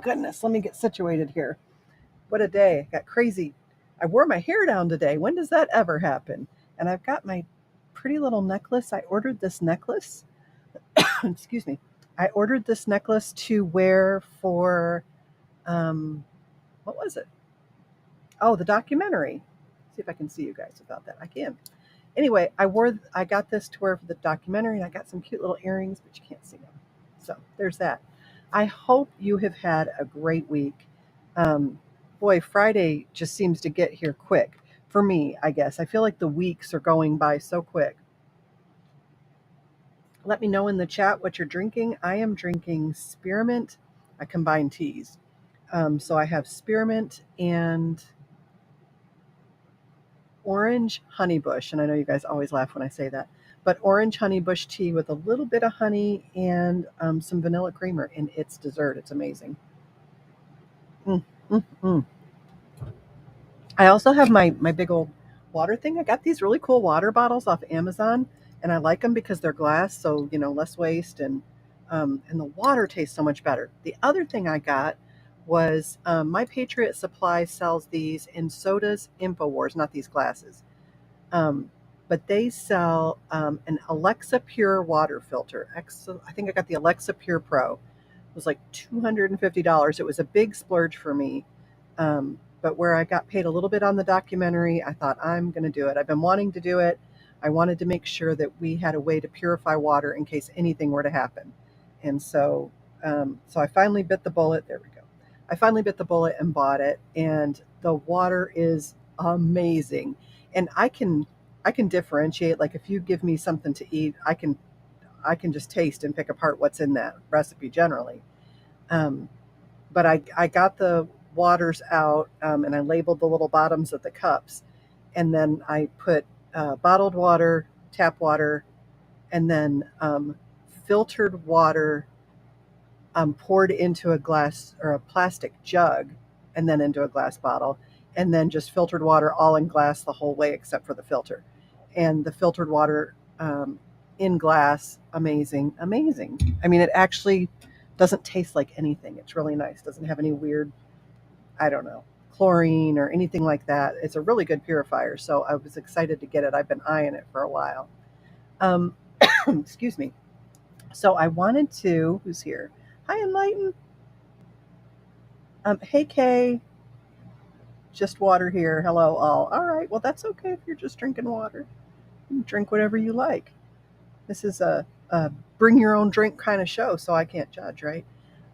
Goodness, let me get situated here. What a day. Got crazy. I wore my hair down today. When does that ever happen? And I've got my pretty little necklace. I ordered this necklace. Excuse me. I ordered this necklace to wear for, what was it? Oh, the documentary. See if I can see you guys without that. I can. Anyway, I got this to wear for the documentary, and I got some cute little earrings, but you can't see them. So there's that. I hope you have had a great week. Boy, Friday just seems to get here quick for me, I guess. I feel like the weeks are going by so quick. Let me know in the chat what you're drinking. I am drinking spearmint. I combine teas. So I have spearmint and orange honeybush. And I know you guys always laugh when I say that. But orange honeybush tea with a little bit of honey and some vanilla creamer, and it's dessert. It's amazing. I also have my big old water thing. I got these really cool water bottles off Amazon, and I like them because they're glass, so less waste, and the water tastes so much better. The other thing I got was My Patriot Supply sells these, and so does InfoWars, not these glasses. But they sell an Alexa Pure water filter. I think I got the Alexa Pure Pro. It was like $250. It was a big splurge for me. But where I got paid a little bit on the documentary, I thought, I'm going to do it. I've been wanting to do it. I wanted to make sure that we had a way to purify water in case anything were to happen. And so I finally bit the bullet. There we go. I finally bit the bullet and bought it. And the water is amazing. And I can differentiate. Like if you give me something to eat, I can just taste and pick apart what's in that recipe generally. But I got the waters out and I labeled the little bottoms of the cups, and then I put bottled water, tap water, and then filtered water poured into a glass or a plastic jug, and then into a glass bottle, and then just filtered water all in glass the whole way except for the filter. And the filtered water in glass, amazing. I mean, it actually doesn't taste like anything. It's really nice. Doesn't have any weird, I don't know, chlorine or anything like that. It's a really good purifier, so I was excited to get it. I've been eyeing it for a while. Excuse me. So I wanted to, who's here? Hi, Enlighten. Hey, Kay. Just water here. Hello, all. All right. Well, that's okay if you're just drinking water. You can drink whatever you like. This is a a bring your own drink kind of show, so I can't judge, right?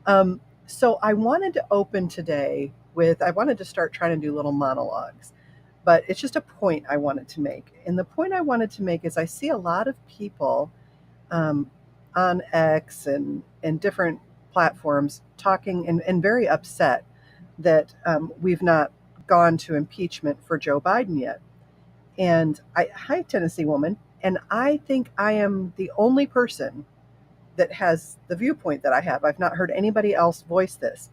Um, so I wanted to open today with, I wanted to start trying to do little monologues, but it's just a point I wanted to make. And the point I wanted to make is I see a lot of people um, on X and different platforms talking and very upset that we've not gone to impeachment for Joe Biden yet. And hi, Tennessee woman. And I think I am the only person that has the viewpoint that I have. I've not heard anybody else voice this.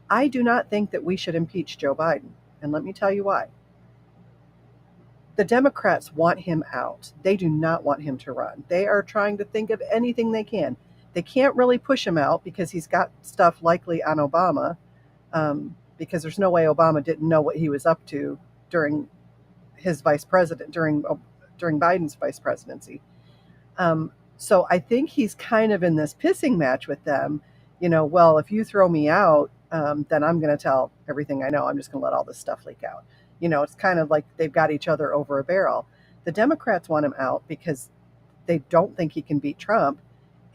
I do not think that we should impeach Joe Biden. And let me tell you why. The Democrats want him out. They do not want him to run. They are trying to think of anything they can. They can't really push him out because he's got stuff likely on Obama, because there's no way Obama didn't know what he was up to during his vice president, during Biden's vice presidency. So I think he's kind of in this pissing match with them. Well, if you throw me out, then I'm going to tell everything I know. I'm just going to let all this stuff leak out. It's kind of like they've got each other over a barrel. The Democrats want him out because they don't think he can beat Trump,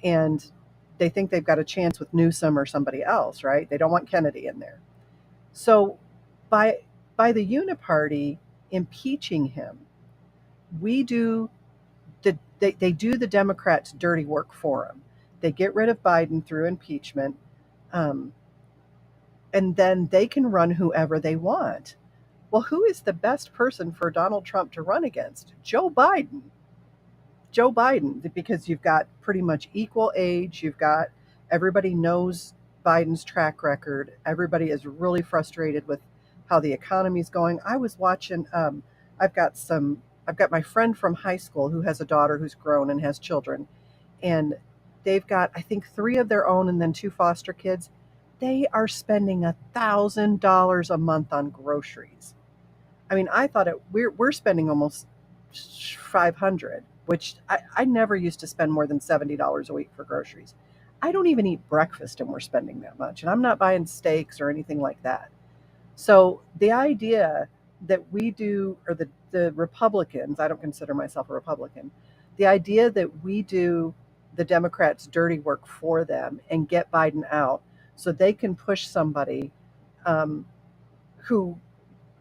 and they think they've got a chance with Newsom or somebody else, right? They don't want Kennedy in there. So by the Uniparty impeaching him, we do they do the Democrats' dirty work for them. They get rid of Biden through impeachment, um, and then they can run whoever they want. Well, who is the best person for Donald Trump to run against? Joe Biden. Joe Biden, because you've got pretty much equal age. You've got everybody knows Biden's track record. Everybody is really frustrated with how the economy's going. I was watching. I've got some. I've got my friend from high school who has a daughter who's grown and has children, and they've got, I think, three of their own and then two foster kids. They are spending $1,000 a month on groceries. I mean, I thought we're spending almost 500, which I never used to spend more than $70 a week for groceries. I don't even eat breakfast and we're spending that much. And I'm not buying steaks or anything like that. So the idea that we do, or the Republicans, I don't consider myself a Republican, the idea that we do the Democrats' dirty work for them and get Biden out so they can push somebody who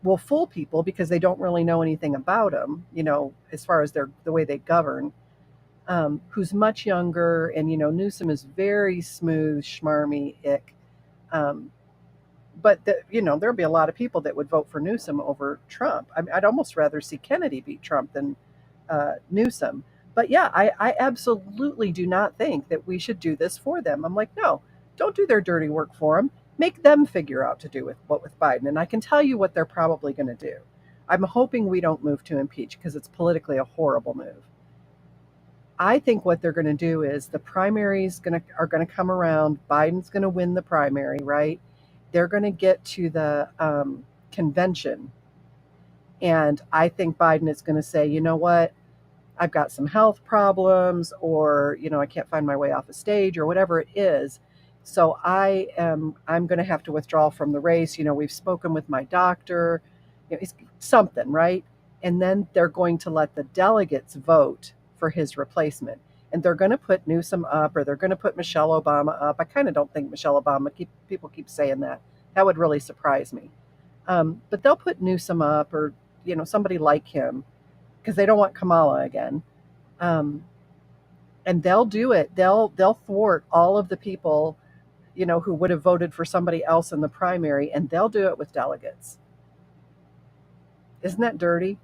will fool people because they don't really know anything about them, as far as the way they govern, who's much younger. And, Newsom is very smooth, schmarmy, ick. Um, but there'll be a lot of people that would vote for Newsom over Trump. I'd almost rather see Kennedy beat Trump than Newsom. But yeah, I absolutely do not think that we should do this for them. I'm like, no, don't do their dirty work for them. Make them figure out to do with Biden. And I can tell you what they're probably going to do. I'm hoping we don't move to impeach because it's politically a horrible move. I think what they're going to do is the primaries are going to come around. Biden's going to win the primary, right? They're going to get to the convention, and I think Biden is going to say, you know what, I've got some health problems, or I can't find my way off a stage, or whatever it is. So I'm going to have to withdraw from the race. We've spoken with my doctor, something, right? And then they're going to let the delegates vote for his replacement. And they're going to put Newsom up, or they're going to put Michelle Obama up. I kind of don't think Michelle Obama, people keep saying that. That would really surprise me. But they'll put Newsom up, or somebody like him, because they don't want Kamala again. And they'll do it. They'll thwart all of the people, who would have voted for somebody else in the primary, and they'll do it with delegates. Isn't that dirty?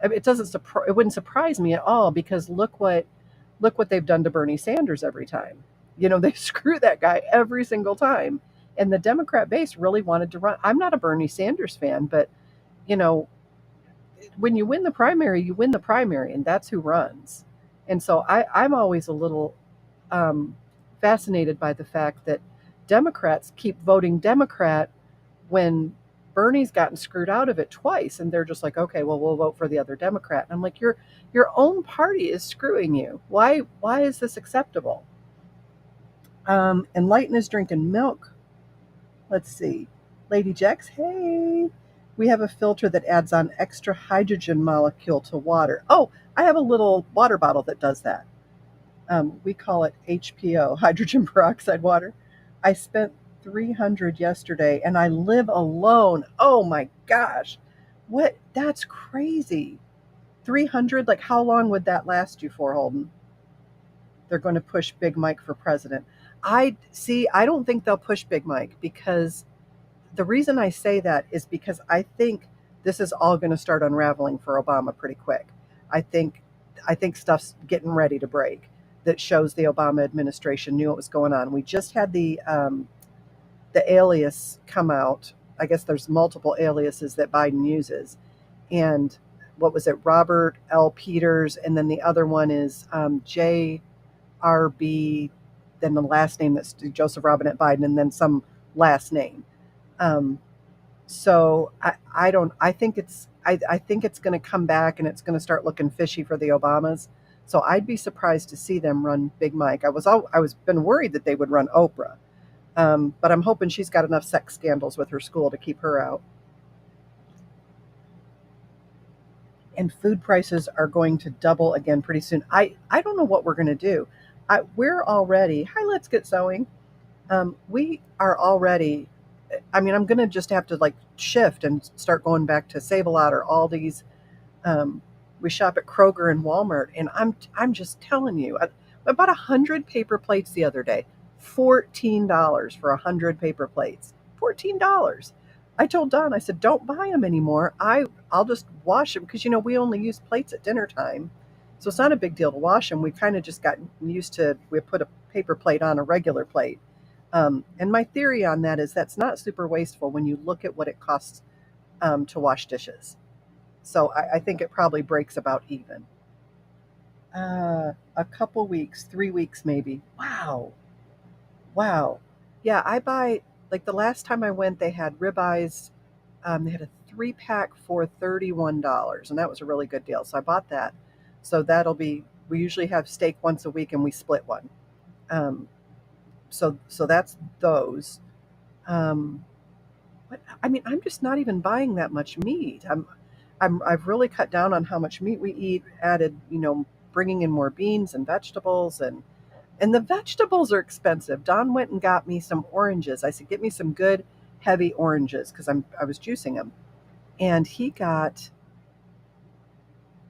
I mean, it wouldn't surprise me at all, because look what they've done to Bernie Sanders every time. They screw that guy every single time. And the Democrat base really wanted to run. I'm not a Bernie Sanders fan, but when you win the primary, you win the primary, and that's who runs. And so I'm always a little fascinated by the fact that Democrats keep voting Democrat when Bernie's gotten screwed out of it twice, and they're just like, okay, well, we'll vote for the other Democrat. And I'm like, your own party is screwing you. Why is this acceptable? Enlighten is drinking milk. Let's see. Lady Jex, hey. We have a filter that adds on extra hydrogen molecule to water. Oh, I have a little water bottle that does that. We call it HPO, hydrogen peroxide water. I spent 300 yesterday and I live alone. Oh my gosh. What? That's crazy. 300, like how long would that last you for, Holden? They're going to push Big Mike for president. I see, I don't think they'll push Big Mike because the reason I say that is because I think this is all going to start unraveling for Obama pretty quick. I think I think stuff's getting ready to break that shows the Obama administration knew what was going on. We just had the alias come out. I guess there's multiple aliases that Biden uses, and what was it? Robert L. Peters, and then the other one is J.R.B. Then the last name that's Joseph Robinette Biden, and then some last name. Um, so I don't I think it's going to come back and it's going to start looking fishy for the Obamas. So I'd be surprised to see them run Big Mike. I was been worried that they would run Oprah, but I'm hoping she's got enough sex scandals with her school to keep her out. And food prices are going to double again pretty soon. I don't know what we're going to do. We're already hi. Let's get sewing. We are already. I mean, I'm going to just have to like shift and start going back to Save a Lot or Aldi's. Um, we shop at Kroger and Walmart, and I'm just telling you, I bought 100 paper plates the other day, $14 for 100 paper plates, $14. I told Don, I said, don't buy them anymore. I'll just wash them because we only use plates at dinner time, so it's not a big deal to wash them. We kind of just got used to we put a paper plate on a regular plate. And my theory on that is that's not super wasteful when you look at what it costs to wash dishes. So I think it probably breaks about even. A couple weeks, 3 weeks maybe. Wow. Wow. Yeah, I buy, like the last time I went, they had ribeyes. They had a 3 pack for $31, and that was a really good deal. So I bought that. So we usually have steak once a week and we split one. Um, so that's those. Um, But I mean, I'm just not even buying that much meat. I've really cut down on how much meat we eat. Added, bringing in more beans and vegetables, and the vegetables are expensive. Don went and got me some oranges. I said, get me some good heavy oranges because I was juicing them, and he got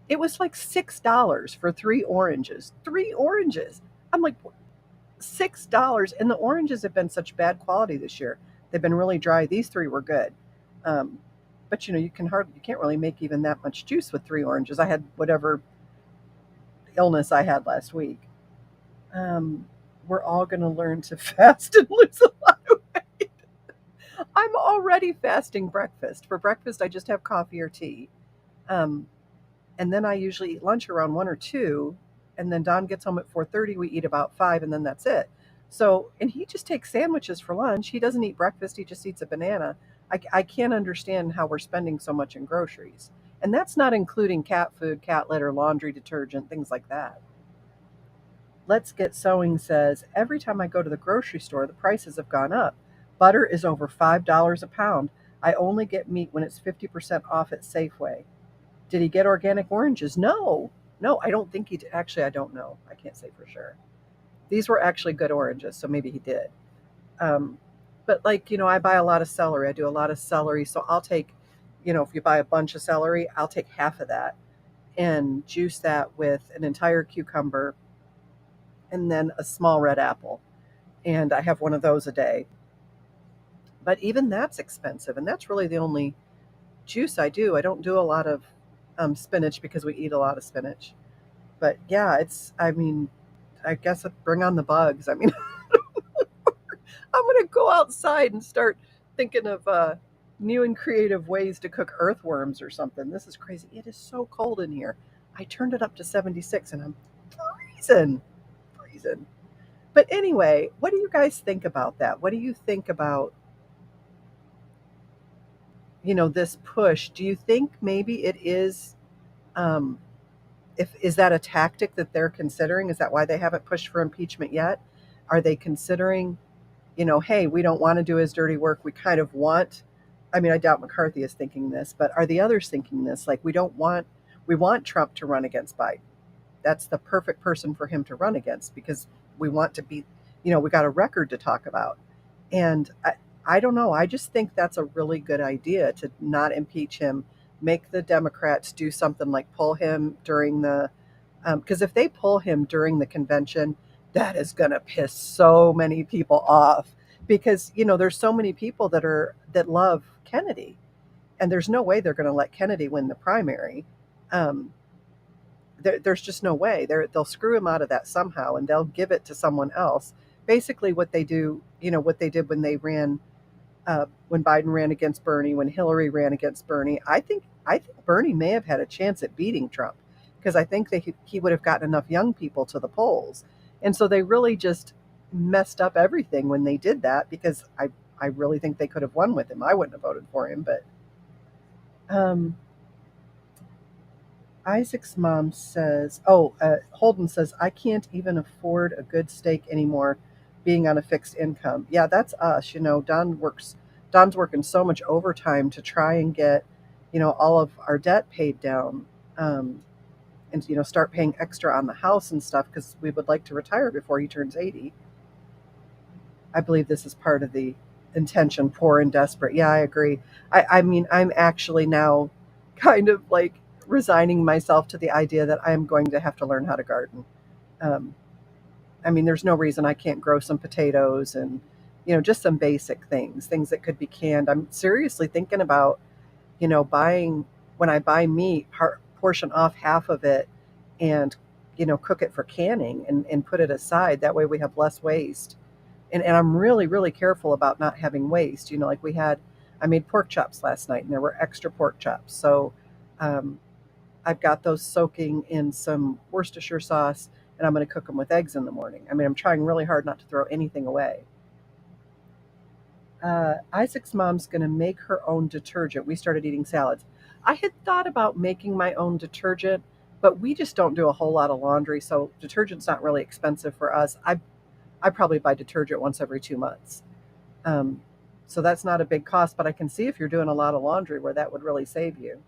it was like $6 for three oranges. Three oranges. I'm like, $6, and the oranges have been such bad quality this year. They've been really dry. These three were good, um, but you can't really make even that much juice with three oranges. I had whatever illness I had last week. Um, we're all going to learn to fast and lose a lot of weight. I'm already fasting breakfast. For breakfast, I just have coffee or tea. Um, and then I usually eat lunch around 1 or 2, and then Don gets home at 4:30. We eat about 5, and then that's it. So, and he just takes sandwiches for lunch. He doesn't eat breakfast. He just eats a banana. I can't understand how we're spending so much in groceries, and that's not including cat food, cat litter, laundry detergent, things like that. Let's Get Sewing says every time I go to the grocery store, the prices have gone up. Butter is over $5 a pound. I only get meat when it's 50% off at Safeway. Did he get organic oranges? No, no, I don't think he did. Actually, I don't know. I can't say for sure. These were actually good oranges, so maybe he did. Um, but like, I buy a lot of celery. I do a lot of celery, so I'll take, if you buy a bunch of celery, I'll take half of that and juice that with an entire cucumber and then a small red apple. And I have one of those a day. But even that's expensive, and that's really the only juice I do. I don't do a lot of spinach because we eat a lot of spinach. But yeah, I mean, I guess bring on the bugs. I mean, I'm going to go outside and start thinking of new and creative ways to cook earthworms or something. This is crazy. It is so cold in here. I turned it up to 76 and I'm freezing, freezing. But anyway, what do you guys think about that? What do you think about, this push? Do you think maybe it is, um, if is that a tactic that they're considering? Is that why they haven't pushed for impeachment yet? Are they considering, hey, we don't want to do his dirty work. We kind of want, I mean, I doubt McCarthy is thinking this, but are the others thinking this? Like, we want Trump to run against Biden. that's the perfect person for him to run against because we want to be, we got a record to talk about. And I don't know. I just think that's a really good idea to not impeach him, make the Democrats do something like pull him during the, because if they pull him during the convention, that is going to piss so many people off because, there's so many people that love Kennedy, and there's no way they're going to let Kennedy win the primary. Um, there's just no way. They'll screw him out of that somehow, and they'll give it to someone else. Basically, what they do, what they did when they ran, when Biden ran against Bernie, when Hillary ran against Bernie. I think Bernie may have had a chance at beating Trump because I think that he would have gotten enough young people to the polls, and so they really just messed up everything when they did that because I really think they could have won with him. I wouldn't have voted for him, but. Um, Isaac's mom says, Holden says, I can't even afford a good steak anymore being on a fixed income. Yeah, that's us. Don's working so much overtime to try and get, all of our debt paid down. And, start paying extra on the house and stuff because we would like to retire before he turns 80. I believe this is part of the intention, poor and desperate. Yeah, I agree. I mean, I'm actually now kind of like resigning myself to the idea that I am going to have to learn how to garden. Um, I mean, there's no reason I can't grow some potatoes and, just some basic things that could be canned. I'm seriously thinking about, buying, when I buy meat, portion off half of it and, cook it for canning and put it aside. That way we have less waste. And I'm really, really careful about not having waste. Like I made pork chops last night and there were extra pork chops. So um, I've got those soaking in some Worcestershire sauce and I'm going to cook them with eggs in the morning. I mean, I'm trying really hard not to throw anything away. Isaac's mom's going to make her own detergent. We started eating salads. I had thought about making my own detergent, but we just don't do a whole lot of laundry. So detergent's not really expensive for us. I probably buy detergent once every 2 months. Um, so that's not a big cost, but I can see if you're doing a lot of laundry where that would really save you.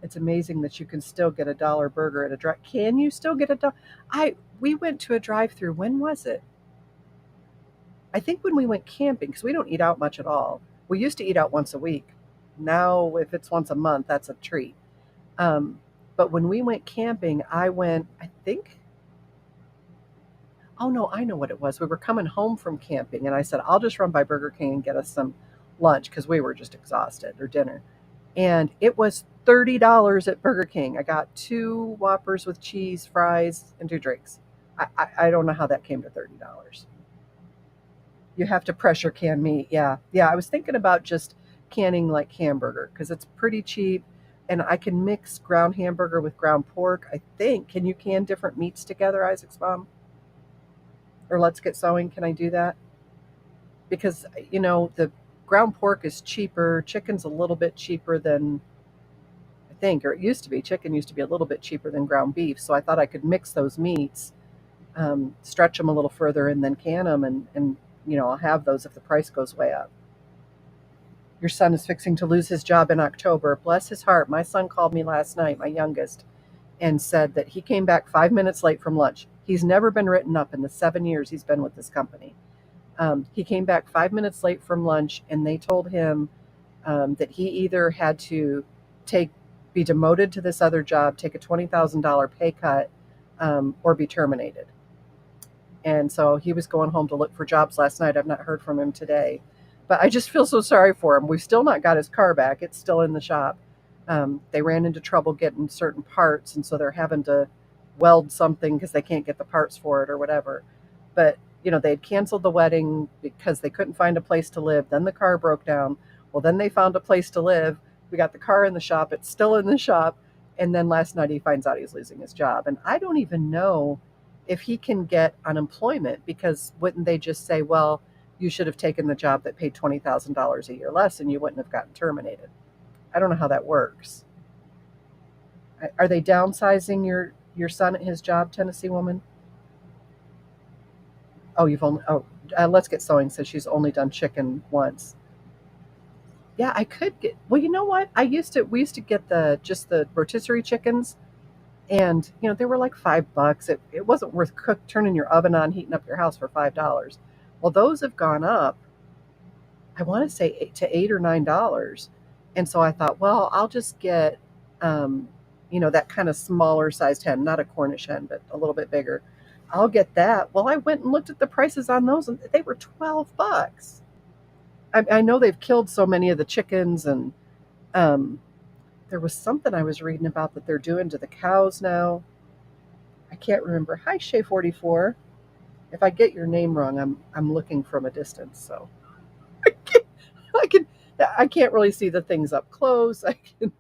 It's amazing that you can still get a dollar burger at a drive. Can you still get a dollar? We went to a drive-through. When was it? I think when we went camping because we don't eat out much at all. We used to eat out once a week. Now, if it's once a month, that's a treat. Um, but when we went camping, I went. I think. Oh no, I know what it was. We were coming home from camping, and I said I'll just run by Burger King and get us some lunch because we were just exhausted or dinner. And it was $30 at Burger King. I got two Whoppers with cheese, fries, and two drinks. I don't know how that came to $30. You have to pressure can meat. Yeah. Yeah. I was thinking about just canning like hamburger because it's pretty cheap and I can mix ground hamburger with ground pork. I think. Can you can different meats together, Isaac's mom? Or let's get sewing. Can I do that? Because, the ground pork is cheaper. Chicken's a little bit cheaper than I think, or it used to be. Chicken used to be a little bit cheaper than ground beef. So I thought I could mix those meats, stretch them a little further, and then can them. And I'll have those if the price goes way up. Your son is fixing to lose his job in October. Bless his heart. My son called me last night, my youngest, and said that he came back 5 minutes late from lunch. He's never been written up in the 7 years he's been with this company. He came back 5 minutes late from lunch, and they told him that he either had to take be demoted to this other job, take a $20,000 pay cut, or be terminated. And so he was going home to look for jobs last night. I've not heard from him today. But I just feel so sorry for him. We've still not got his car back. It's still in the shop. They ran into trouble getting certain parts, and so they're having to weld something because they can't get the parts for it or whatever. But, they had canceled the wedding because they couldn't find a place to live. Then the car broke down. Well, then they found a place to live. We got the car in the shop. It's still in the shop. And then last night he finds out he's losing his job. And I don't even know if he can get unemployment because wouldn't they just say, well, you should have taken the job that paid $20,000 a year less and you wouldn't have gotten terminated. I don't know how that works. Are they downsizing your son at his job, Tennessee woman? Oh, Let's Get Sewing says she's only done chicken once. Yeah, I could get. Well, you know what? We used to get the rotisserie chickens, And, they were like $5. It wasn't worth turning your oven on, heating up your house for $5. Well, those have gone up, I want to say to $8 or $9. And so I thought, well, I'll just get, um, that kind of smaller sized hen, not a Cornish hen, but a little bit bigger. I'll get that. Well, I went and looked at the prices on those, and they were $12. I know they've killed so many of the chickens, and um, there was something I was reading about that they're doing to the cows now. I can't remember. Hi, Shay44. If I get your name wrong, I'm looking from a distance, so I can I can't really see the things up close. I can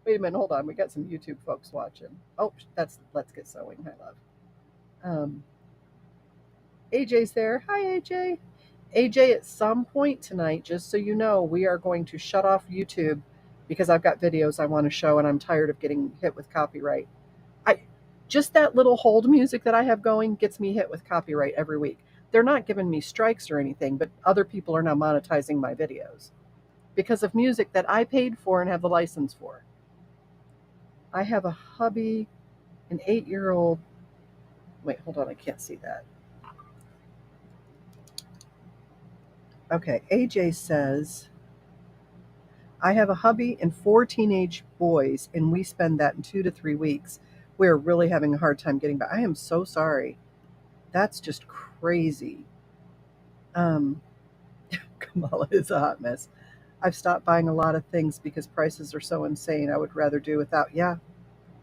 wait a minute, hold on. We got some YouTube folks watching. Oh, that's Let's Get Sewing. I love. Um, AJ's there. Hi, AJ. AJ, at some point tonight, just so you know, we are going to shut off YouTube because I've got videos I want to show and I'm tired of getting hit with copyright. I Just that little hold music that I have going gets me hit with copyright every week. They're not giving me strikes or anything, but other people are now monetizing my videos because of music that I paid for and have the license for. I have a hubby, an 8-year-old. Wait, hold on, I can't see that. Okay, AJ says, I have a hubby and 4 teenage boys, and we spend that in 2 to 3 weeks. We're really having a hard time getting back. I am so sorry. That's just crazy. Um, Kamala is a hot mess. I've stopped buying a lot of things because prices are so insane. I would rather do without. Yeah,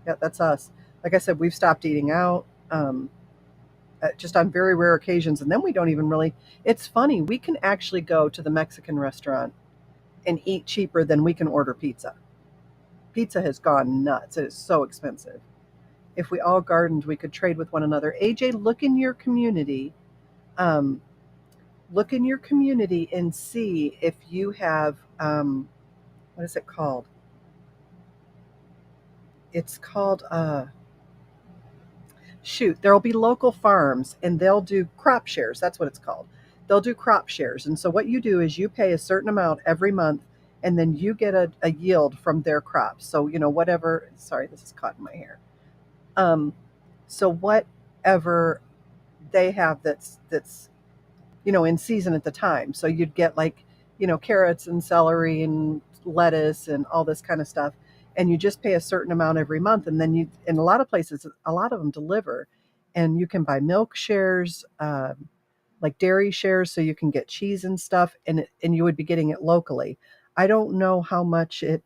yeah, that's us. Like I said, we've stopped eating out. Just on very rare occasions, and then we don't even really. It's funny. We can actually go to the Mexican restaurant and eat cheaper than we can order pizza. Pizza has gone nuts. It is so expensive. If we all gardened, we could trade with one another. AJ, look in your community. Um, Look in your community and see if you have, what is it called? It's called, shoot, there'll be local farms and they'll do crop shares. That's what it's called. They'll do crop shares. And so what you do is you pay a certain amount every month and then you get a yield from their crops. So, whatever, sorry, this is caught in my hair. Um, so whatever they have that's in season at the time. So you'd get like, carrots and celery and lettuce and all this kind of stuff. And you just pay a certain amount every month. And then in a lot of places, a lot of them deliver. And you can buy milk shares, like dairy shares, so you can get cheese and stuff. And you would be getting it locally. I don't know how much it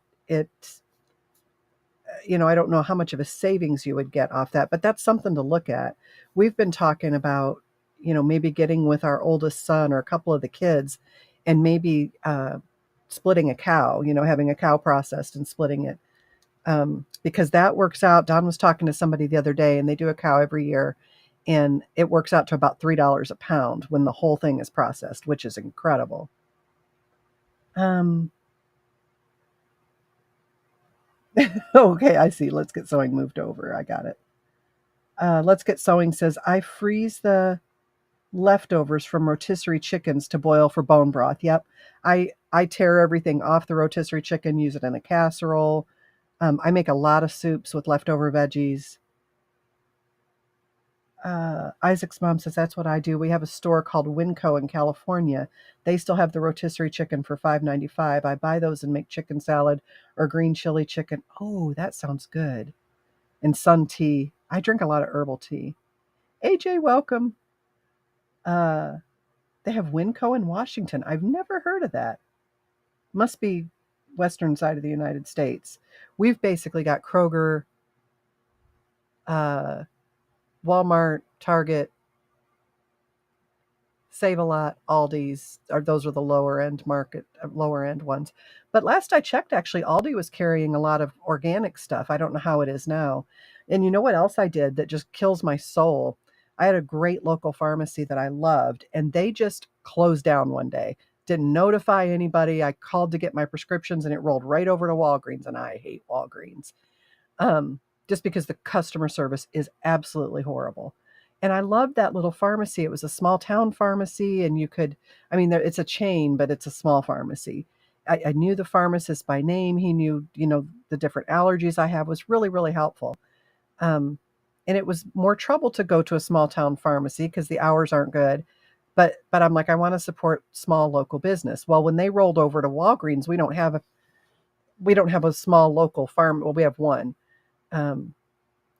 I don't know how much of a savings you would get off that, but that's something to look at. We've been talking about, maybe getting with our oldest son or a couple of the kids and maybe splitting a cow, having a cow processed and splitting it. Because that works out. Don was talking to somebody the other day and they do a cow every year and it works out to about $3 a pound when the whole thing is processed, which is incredible. Um, okay, I see. Let's Get Sewing moved over. I got it. Let's Get Sewing says, I freeze the leftovers from rotisserie chickens to boil for bone broth. Yep. I tear everything off the rotisserie chicken, use it in a casserole. I make a lot of soups with leftover veggies. Isaac's mom says that's what I do. We have a store called Winco in California. They still have the rotisserie chicken for $5.95. I buy those and make chicken salad or green chili chicken. Oh, that sounds good. And sun tea. I drink a lot of herbal tea. AJ, welcome. Uh, they have Winco in Washington. I've never heard of that. Must be western side of the United States. We've basically got Kroger, uh, Walmart, Target, Save a Lot, Aldi's, or those are the lower end ones. But last I checked, actually, Aldi was carrying a lot of organic stuff. I don't know how it is now. And you know what else I did that just kills my soul? I had a great local pharmacy that I loved, and they just closed down one day. Didn't notify anybody. I called to get my prescriptions, and it rolled right over to Walgreens, and I hate Walgreens. um, just because the customer service is absolutely horrible. And I loved that little pharmacy. It was a small town pharmacy, and I mean, it's a chain, but it's a small pharmacy. I knew the pharmacist by name. He knew, the different allergies I have, was really, really helpful. And it was more trouble to go to a small town pharmacy because the hours aren't good. But I'm like, I want to support small local business. Well, when they rolled over to Walgreens, we don't have a small local farm. Well, we have one, um,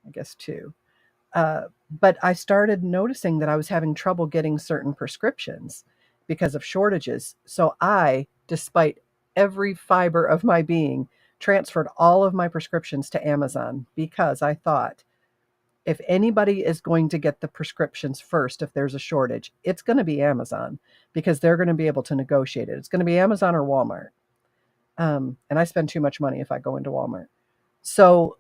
I guess two. But I started noticing that I was having trouble getting certain prescriptions because of shortages. So despite every fiber of my being, transferred all of my prescriptions to Amazon because I thought if anybody is going to get the prescriptions first, if there's a shortage, it's going to be Amazon because they're going to be able to negotiate it. It's going to be Amazon or Walmart. And I spend too much money if I go into Walmart. So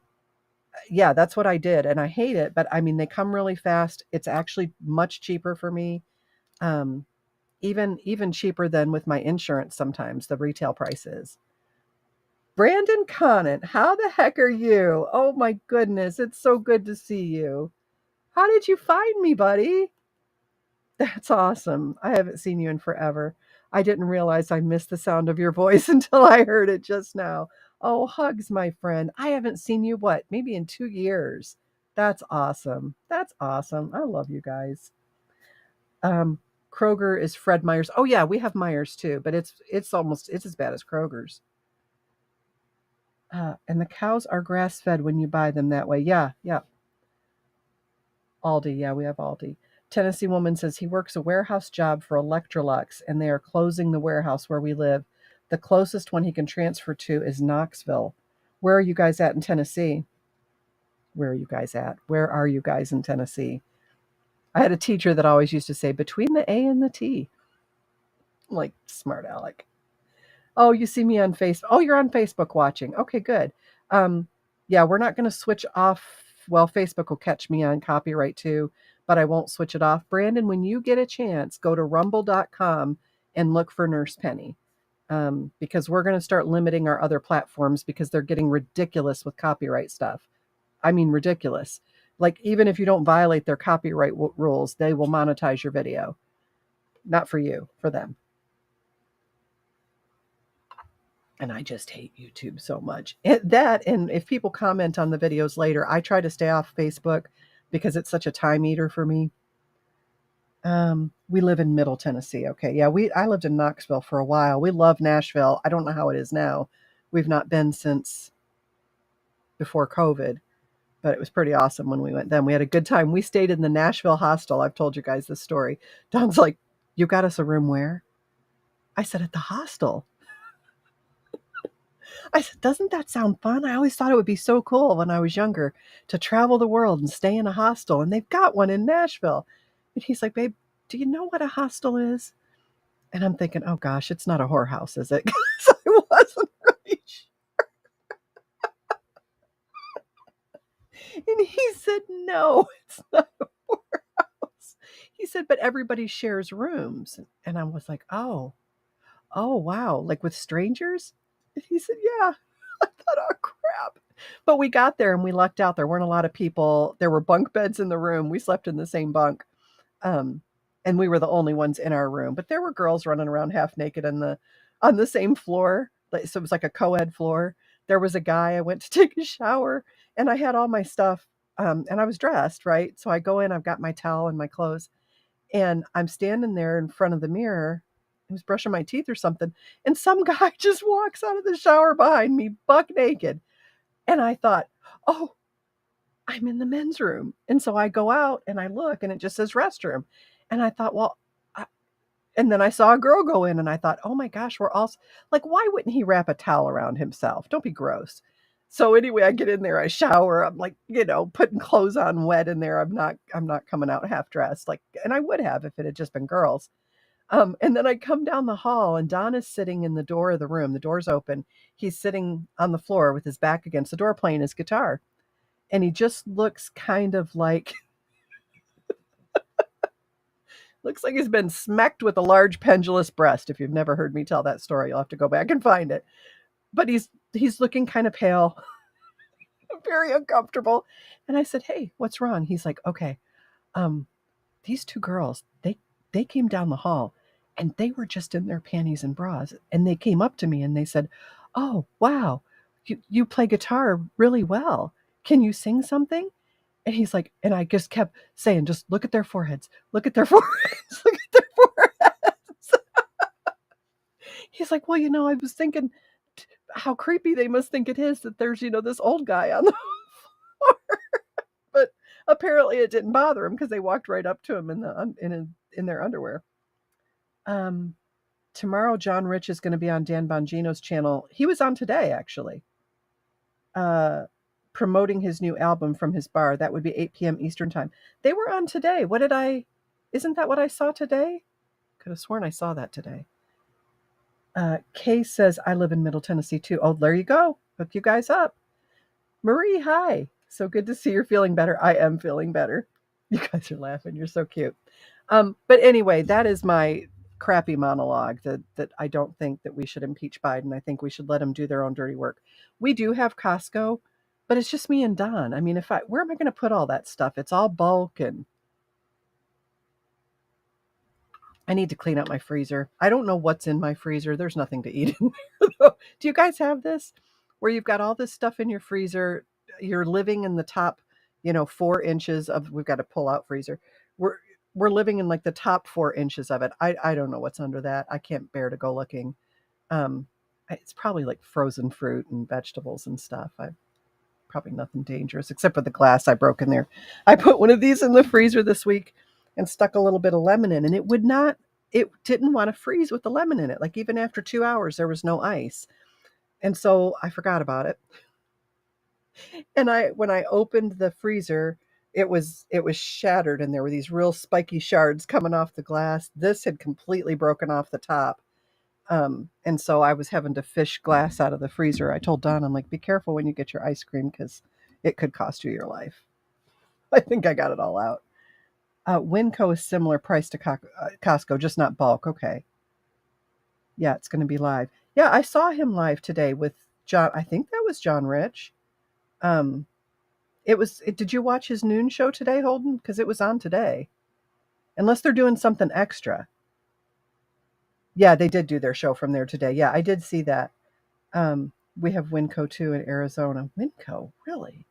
yeah, that's what I did, and I hate it, but I mean, they come really fast. It's actually much cheaper for me, um, even cheaper than with my insurance sometimes, the retail prices. Brandon Conant, how the heck are you? Oh my goodness, it's so good to see you. How did you find me, buddy? That's awesome. I haven't seen you in forever. I didn't realize I missed the sound of your voice until I heard it just now. Oh, hugs, my friend. I haven't seen you, what, maybe in 2 years. That's awesome. That's awesome. I love you guys. Um, Kroger is Fred Meyer's. Oh yeah, we have Meyer's too, but it's as bad as Kroger's. And the cows are grass fed when you buy them that way. Yeah, yeah. Aldi, yeah, we have Aldi. Tennessee woman says he works a warehouse job for Electrolux and they are closing the warehouse where we live. The closest one he can transfer to is Knoxville. Where are you guys at in Tennessee? Where are you guys at? Where are you guys in Tennessee? I had a teacher that always used to say between the A and the T. I'm like, smart Alec. Oh, you see me on Facebook. Oh, you're on Facebook watching. Okay, good. Um, yeah, we're not going to switch off. Well, Facebook will catch me on copyright too, but I won't switch it off. Brandon, when you get a chance, go to rumble.com and look for Nurse Penny, because we're going to start limiting our other platforms because they're getting ridiculous with copyright stuff. I mean, ridiculous. Like, even if you don't violate their copyright rules, they will monetize your video. Not for you, for them. And I just hate YouTube so much. And if people comment on the videos later, I try to stay off Facebook because it's such a time eater for me. We live in Middle Tennessee. Okay, yeah, I lived in Knoxville for a while. We love Nashville. I don't know how it is now. We've not been since before COVID, but it was pretty awesome when we went then. We had a good time. We stayed in the Nashville hostel. I've told you guys this story. Don's like, "You got us a room where?" I said, "At the hostel." I said, "Doesn't that sound fun? I always thought it would be so cool when I was younger to travel the world and stay in a hostel, and they've got one in Nashville." And he's like, "Babe, do you know what a hostel is?" And I'm thinking, "Oh gosh, it's not a whorehouse, is it?" Because I wasn't really sure. And he said, "No, it's not a whorehouse." He said, "But everybody shares rooms." And I was like, "Oh, wow, like with strangers?" And he said, "Yeah." I thought, "Oh, crap." But we got there and we lucked out. There weren't a lot of people. There were bunk beds in the room. We slept in the same bunk. Um, and we were the only ones in our room. But there were girls running around half naked on the same floor. So it was like a co-ed floor. There was a guy. I went to take a shower and I had all my stuff. And I was dressed, right? So I go in, I've got my towel and my clothes, and I'm standing there in front of the mirror. I was brushing my teeth or something, and some guy just walks out of the shower behind me, buck naked. And I thought, "Oh, I'm in the men's room." And so I go out and I look and it just says restroom. And I thought, well, and then I saw a girl go in and I thought, "Oh my gosh, we're all like, why wouldn't he wrap a towel around himself? Don't be gross." So anyway, I get in there, I shower, I'm like, putting clothes on wet in there. I'm not coming out half dressed like, and I would have if it had just been girls. And then I come down the hall and Don is sitting in the door of the room. The door's open. He's sitting on the floor with his back against the door playing his guitar. And he just looks kind of like looks like he's been smacked with a large pendulous breast. If you've never heard me tell that story, you'll have to go back and find it. But he's looking kind of pale, very uncomfortable. And I said, "Hey, what's wrong?" He's like, "Okay, um, these two girls, they came down the hall and they were just in their panties and bras. And they came up to me and they said, 'Oh, wow, you play guitar really well. Can you sing something?' And he's like, and I just kept saying, just look at their foreheads, look at their foreheads, look at their foreheads. He's like, well, I was thinking how creepy they must think it is that there's, this old guy on the floor. But apparently it didn't bother him because they walked right up to him in their underwear. Tomorrow, John Rich is going to be on Dan Bongino's channel. He was on today, actually, promoting his new album from his bar. That would be 8 p.m. Eastern time. They were on today. Isn't that what I saw today? Could have sworn I saw that today. Kay says, I live in Middle Tennessee too. Oh, there you go. Hook you guys up. Marie, hi. So good to see you're feeling better. I am feeling better. You guys are laughing. You're so cute. But anyway, that is my crappy monologue that I don't think that we should impeach Biden. I think we should let them do their own dirty work. We do have Costco, but it's just me and Don. I mean, where am I going to put all that stuff? It's all bulk, and I need to clean up my freezer. I don't know what's in my freezer. There's nothing to eat in there, though. Do you guys have this where you've got all this stuff in your freezer? You're living in the top, 4 inches of, we've got a pull out freezer. We're living in like the top 4 inches of it. I don't know what's under that. I can't bear to go looking. It's probably like frozen fruit and vegetables and stuff. Probably nothing dangerous except for the glass I broke in there. I put one of these in the freezer this week and stuck a little bit of lemon in, and it didn't want to freeze with the lemon in it. Like even after 2 hours, there was no ice. And so I forgot about it. And when I opened the freezer, it was shattered, and there were these real spiky shards coming off the glass. This had completely broken off the top. And so I was having to fish glass out of the freezer. I told Don, I'm like, be careful when you get your ice cream because it could cost you your life. I think I got it all out. Winco is similar price to Costco, just not bulk. Okay. Yeah, it's going to be live. Yeah, I saw him live today with John. I think that was John Rich. Did you watch his noon show today, Holden? Because it was on today. Unless they're doing something extra. Yeah, they did do their show from there today. Yeah, I did see that. We have Winco too in Arizona. Winco, really?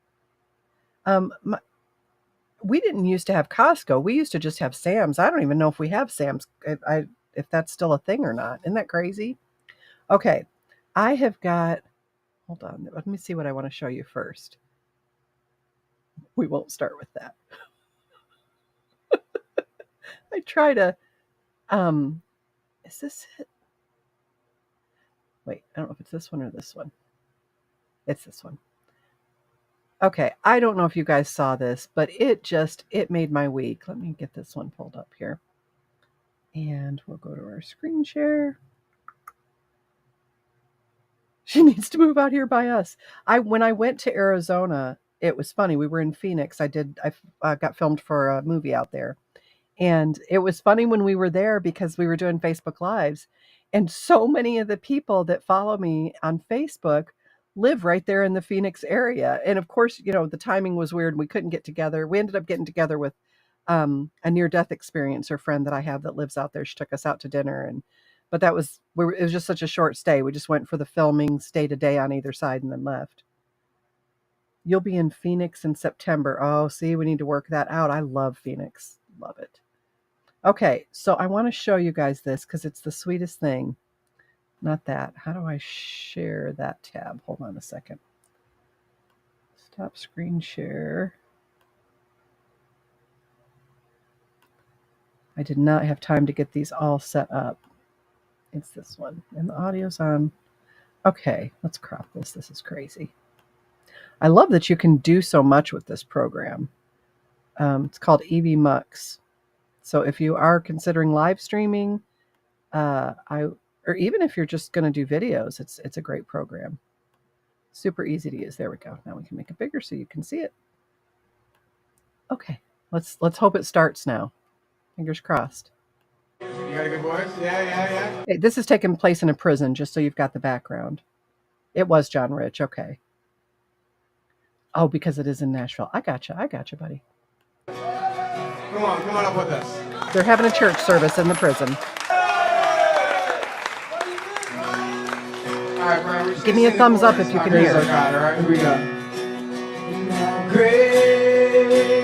We didn't used to have Costco. We used to just have Sam's. I don't even know if we have Sam's, if that's still a thing or not. Isn't that crazy? Okay, I have got, hold on. Let me see what I want to show you first. We won't start with that. I try to, is this it? Wait, I don't know if it's this one or this one. It's this one. Okay, I don't know if you guys saw this, but it made my week. Let me get this one pulled up here. And we'll go to our screen share. She needs to move out here by us. When I went to Arizona, it was funny. We were in Phoenix. I got filmed for a movie out there. And it was funny when we were there because we were doing Facebook Lives. And so many of the people that follow me on Facebook live right there in the Phoenix area. And of course, the timing was weird. We couldn't get together. We ended up getting together with a near-death experiencer friend that I have that lives out there. She took us out to dinner. But it was just such a short stay. We just went for the filming, stayed a day on either side, and then left. You'll be in Phoenix in September. Oh, see, we need to work that out. I love Phoenix. Love it. Okay, so I want to show you guys this because it's the sweetest thing. Not that. How do I share that tab? Hold on a second. Stop screen share. I did not have time to get these all set up. It's this one. And the audio's on. Okay, let's crop this. This is crazy. I love that you can do so much with this program. It's called EV Mux. So if you are considering live streaming, or even if you're just going to do videos, it's a great program. Super easy to use. There we go. Now we can make it bigger so you can see it. Okay, let's hope it starts now. Fingers crossed. You got a good voice? Yeah. Hey, this is taking place in a prison, just so you've got the background. It was John Rich. Okay. Oh, because it is in Nashville. I gotcha, buddy. Come on up with us. They're having a church service in the prison. All right, Brian, give me a thumbs up if you can hear. All right, here we go. Great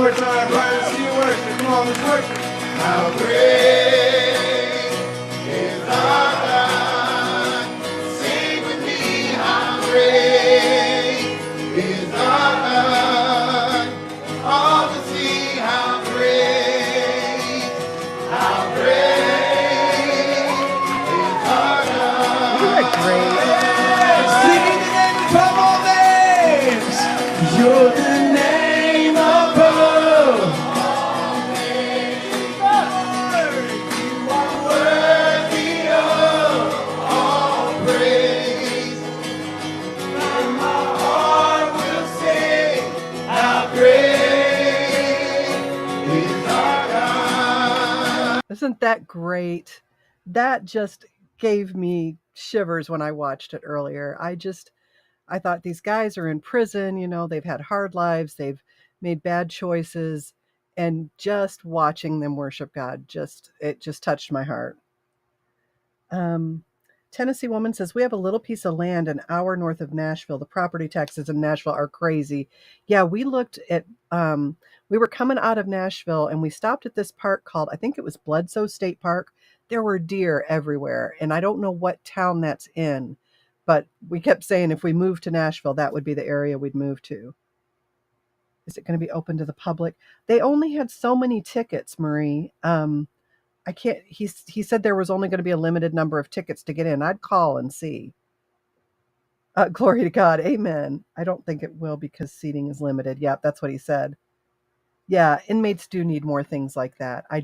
more time. Private see you worship. Come on, let's worship. How great is our God. Sing with me, how great is our God. All to see how great is our God. Isn't that great? Singing the name above all names. You're the name above. You are worthy of all praise. And my heart will sing, how great is our God. Isn't that great? That just gave me shivers when I watched it earlier. I thought these guys are in prison, they've had hard lives, they've made bad choices, and just watching them worship God, it just touched my heart. Tennessee woman says, we have a little piece of land an hour north of Nashville. The property taxes in Nashville are crazy. Yeah, we looked at, we were coming out of Nashville and we stopped at this park called, I think it was Bledsoe State Park. There were deer everywhere. And I don't know what town that's in, but we kept saying if we moved to Nashville, that would be the area we'd move to. Is it going to be open to the public? They only had so many tickets, Marie. I can't. He said there was only going to be a limited number of tickets to get in. I'd call and see. Glory to God. Amen. I don't think it will because seating is limited. Yeah, that's what he said. Yeah, inmates do need more things like that. I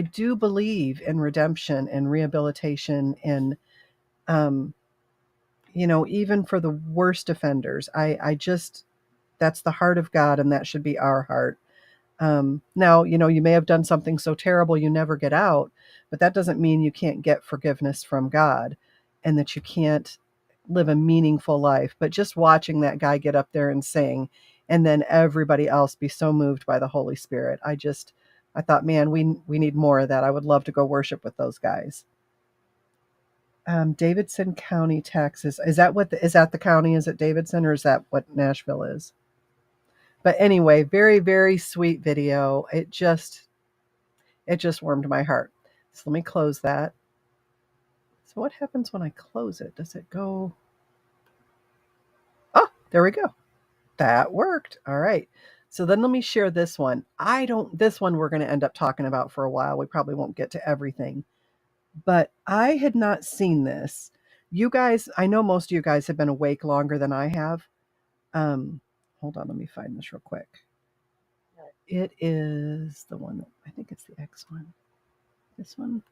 do believe in redemption and rehabilitation and, even for the worst offenders. That's the heart of God and that should be our heart. Now, you may have done something so terrible you never get out, but that doesn't mean you can't get forgiveness from God and that you can't live a meaningful life. But just watching that guy get up there and sing and then everybody else be so moved by the Holy Spirit. I thought, man, we need more of that. I would love to go worship with those guys. Davidson County, Texas. Is that the county? Is it Davidson or is that what Nashville is? But anyway, very, very sweet video. It just warmed my heart. So let me close that. So what happens when I close it? Does it go? Oh, there we go. That worked. All right. So then let me share this one. This one we're going to end up talking about for a while. We probably won't get to everything. But I had not seen this. You guys, I know most of you guys have been awake longer than I have. Hold on, let me find this real quick. It is the one, I think it's the X one. This one?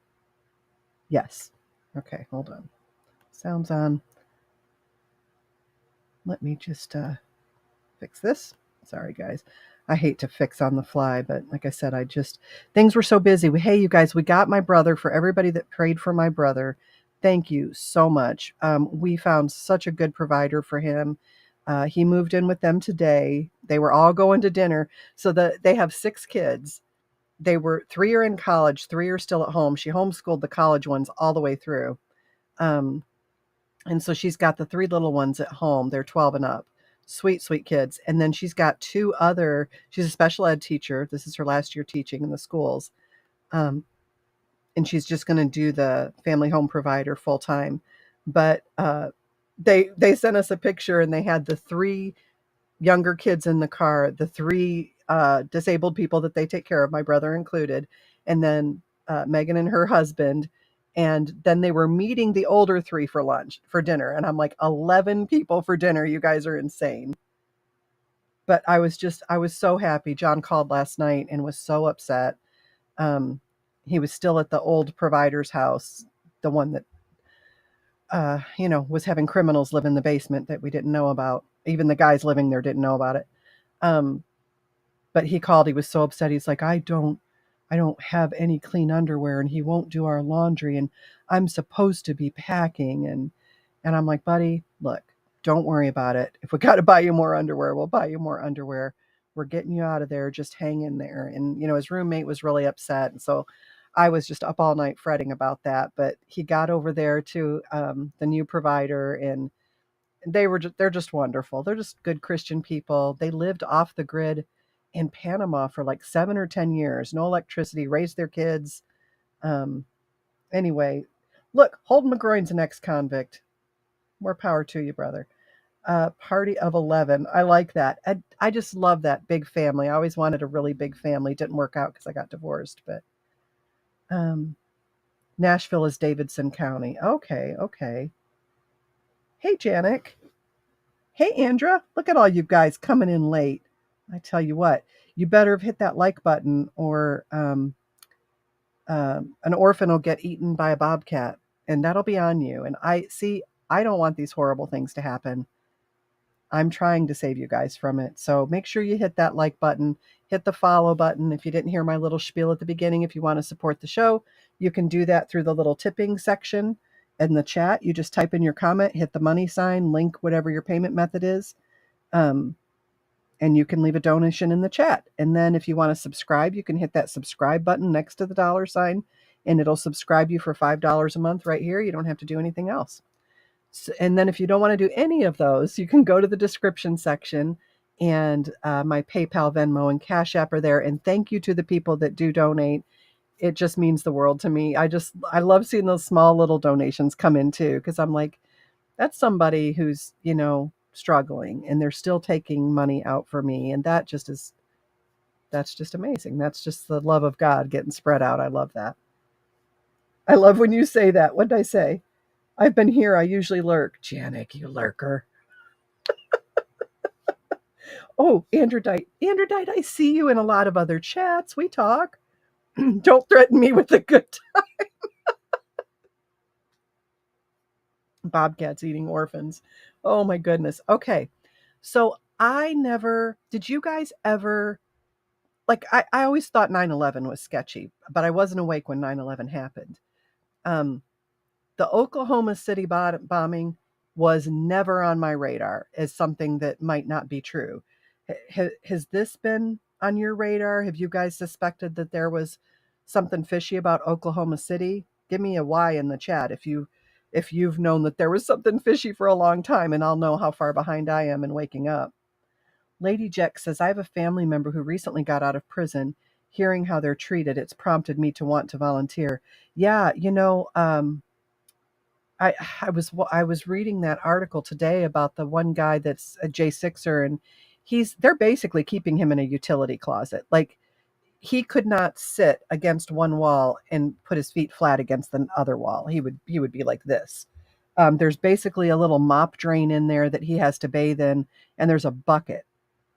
Yes. Okay, hold on. Sounds on. Let me just fix this. Sorry, guys. I hate to fix on the fly, but like I said, things were so busy. Hey, you guys, we got my brother. For everybody that prayed for my brother, thank you so much. We found such a good provider for him. He moved in with them today. They were all going to dinner. So they have 6 kids. 3 are in college, 3 are still at home. She homeschooled the college ones all the way through. And so she's got the 3 little ones at home. They're 12 and up. Sweet, sweet kids. And then she's got 2 other, she's a special ed teacher. This is her last year teaching in the schools. And she's just going to do the family home provider full time. But they sent us a picture and they had the 3 younger kids in the car, the 3 disabled people that they take care of, my brother included, and then Megan and her husband. And then they were meeting the older 3 for dinner. And I'm like, 11 people for dinner. You guys are insane. But I was so happy. John called last night and was so upset. He was still at the old provider's house, the one that, was having criminals live in the basement that we didn't know about. Even the guys living there didn't know about it. But he called. He was so upset. He's like, I don't have any clean underwear and he won't do our laundry and I'm supposed to be packing. And I'm like, buddy, look, don't worry about it. If we got to buy you more underwear, we'll buy you more underwear. We're getting you out of there. Just hang in there. And, his roommate was really upset. And so I was just up all night fretting about that. But he got over there to the new provider and they're just wonderful. They're just good Christian people. They lived off the grid in Panama for like 7 or 10 years, no electricity, raised their kids. Um, anyway, look, Holden McGroin's an ex-convict. More power to you, brother. Party of 11. I like that. I just love that big family. I always wanted a really big family. Didn't work out because I got divorced, but um, Nashville is Davidson County. Okay, okay. Hey, Janik. Hey, Andra. Look at all you guys coming in late. I tell you what, you better have hit that like button, or an orphan will get eaten by a bobcat, and that'll be on you. And I don't want these horrible things to happen. I'm trying to save you guys from it. So make sure you hit that like button, hit the follow button. If you didn't hear my little spiel at the beginning, if you want to support the show, you can do that through the little tipping section in the chat. You just type in your comment, hit the money sign, link whatever your payment method is. And you can leave a donation in the chat. And then if you want to subscribe, you can hit that subscribe button next to the dollar sign, and it'll subscribe you for $5 a month right here. You don't have to do anything else. And then if you don't want to do any of those, you can go to the description section, and my PayPal, Venmo, and Cash App are there. And thank you to the people that do donate. It just means the world to me. I love seeing those small little donations come in too, because I'm like, that's somebody who's, struggling, and they're still taking money out for me. And that's just amazing. That's just the love of God getting spread out. I love that. I love when you say that. What did I say? I've been here. I usually lurk. Janik, you lurker. Oh, Androdite. Androdite, I see you in a lot of other chats. We talk. Don't threaten me with a good time. Bobcats eating orphans. Oh my goodness. Okay. So did you guys ever, like, I always thought 9/11 was sketchy, but I wasn't awake when 9/11 happened. The Oklahoma City bombing was never on my radar as something that might not be true. Has this been on your radar? Have you guys suspected that there was something fishy about Oklahoma City? Give me a Y in the chat if you've known that there was something fishy for a long time, and I'll know how far behind I am in waking up. Lady Jack says, I have a family member who recently got out of prison. Hearing how they're treated, it's prompted me to want to volunteer. Yeah, I was reading that article today about the one guy that's a J6er, and they're basically keeping him in a utility closet. Like, he could not sit against one wall and put his feet flat against the other wall. He would be like this. There's basically a little mop drain in there that he has to bathe in, and there's a bucket,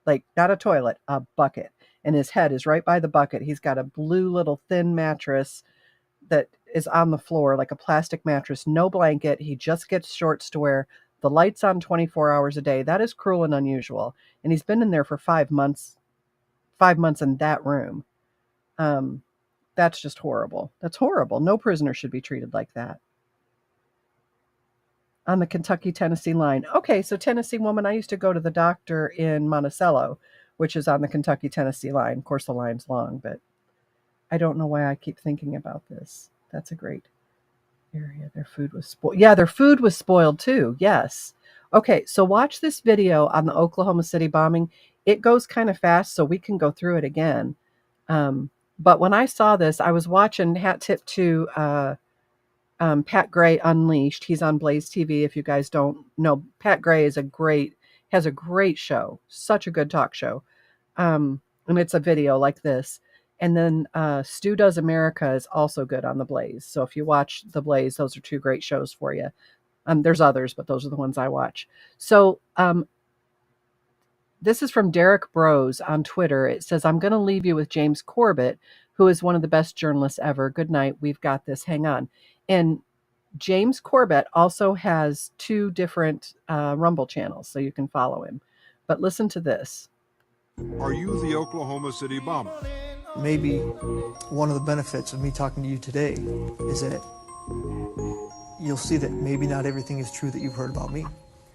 like not a toilet, a bucket, and his head is right by the bucket. He's got a blue little thin mattress that is on the floor, like a plastic mattress, no blanket. He just gets shorts to wear. The light's on 24 hours a day. That is cruel and unusual. And he's been in there for 5 months. 5 months in that room. That's just horrible. That's horrible. No prisoner should be treated like that. On the Kentucky-Tennessee line. Okay, so Tennessee woman, I used to go to the doctor in Monticello, which is on the Kentucky-Tennessee line. Of course, the line's long, but I don't know why I keep thinking about this. That's a great area. Their food was spoiled. Yeah, their food was spoiled too. Yes. Okay, so watch this video on the Oklahoma City bombing. It goes kind of fast, so we can go through it again. But when I saw this, I was watching hat tip to Pat Gray Unleashed. He's on Blaze TV. If you guys don't know, Pat Gray has a great show, such a good talk show. And it's a video like this. And then Stu Does America is also good on the Blaze. So if you watch the Blaze, those are 2 great shows for you. There's others, but those are the ones I watch. So this is from Derek Bros on Twitter. It says, I'm going to leave you with James Corbett, who is one of the best journalists ever. Good night. We've got this. Hang on. And James Corbett also has 2 different Rumble channels, so you can follow him. But listen to this. Are you the Oklahoma City bomber? Maybe one of the benefits of me talking to you today is that you'll see that maybe not everything is true that you've heard about me.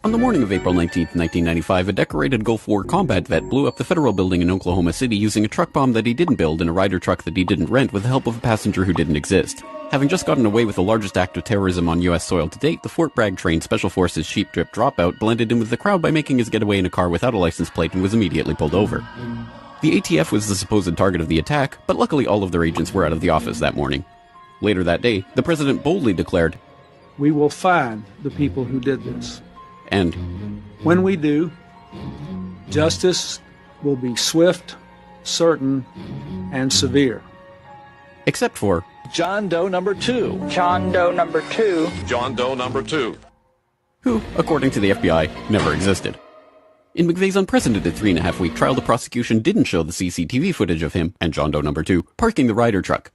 On the morning of April 19, 1995, a decorated Gulf War combat vet blew up the federal building in Oklahoma City using a truck bomb that he didn't build and a Ryder truck that he didn't rent with the help of a passenger who didn't exist. Having just gotten away with the largest act of terrorism on U.S. soil to date, the Fort Bragg-trained Special Forces Sheep Drip Dropout blended in with the crowd by making his getaway in a car without a license plate and was immediately pulled over. The ATF was the supposed target of the attack, but luckily all of their agents were out of the office that morning. Later that day, the president boldly declared, "We will find the people who did this. And when we do, justice will be swift, certain, and severe." Except for John Doe number 2. John Doe number 2. John Doe number 2. who, according to the FBI, never existed. In McVeigh's unprecedented 3.5-week trial, the prosecution didn't show the CCTV footage of him and John Doe number 2 parking the Ryder truck.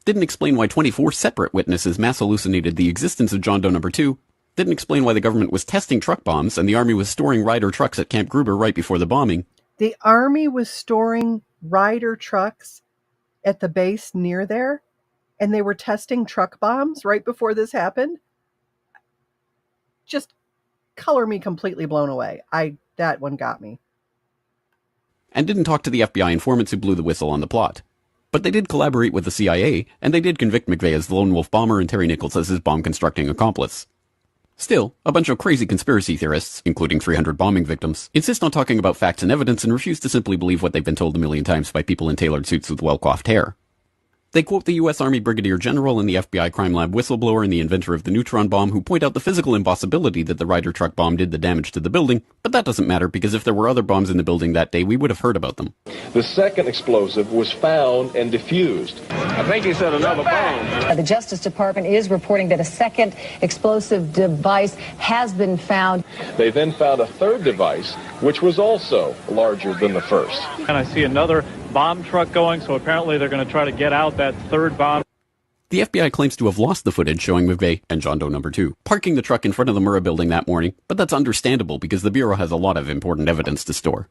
Didn't explain why 24 separate witnesses mass hallucinated the existence of John Doe number 2. Didn't explain why the government was testing truck bombs and the Army was storing Ryder trucks at Camp Gruber right before the bombing. The Army was storing Ryder trucks at the base near there, and they were testing truck bombs right before this happened. Just color me completely blown away. That one got me. And didn't talk to the FBI informants who blew the whistle on the plot. But they did collaborate with the CIA, and they did convict McVeigh as the lone wolf bomber and Terry Nichols as his bomb-constructing accomplice. Still, a bunch of crazy conspiracy theorists, including 300 bombing victims, insist on talking about facts and evidence and refuse to simply believe what they've been told a million times by people in tailored suits with well-coiffed hair. They quote the U.S. Army Brigadier General and the FBI crime lab whistleblower and the inventor of the neutron bomb who point out the physical impossibility that the Ryder truck bomb did the damage to the building, but that doesn't matter because if there were other bombs in the building that day, we would have heard about them. The second explosive was found and defused. I think he said another bomb. The Justice Department is reporting that a second explosive device has been found. They then found a third device, which was also larger than the first. And I see another bomb truck going, so apparently they're going to try to get out that third bomb. The FBI claims to have lost the footage showing McVeigh and John Doe number 2 parking the truck in front of the Murrah building that morning, but that's understandable because the Bureau has a lot of important evidence to store.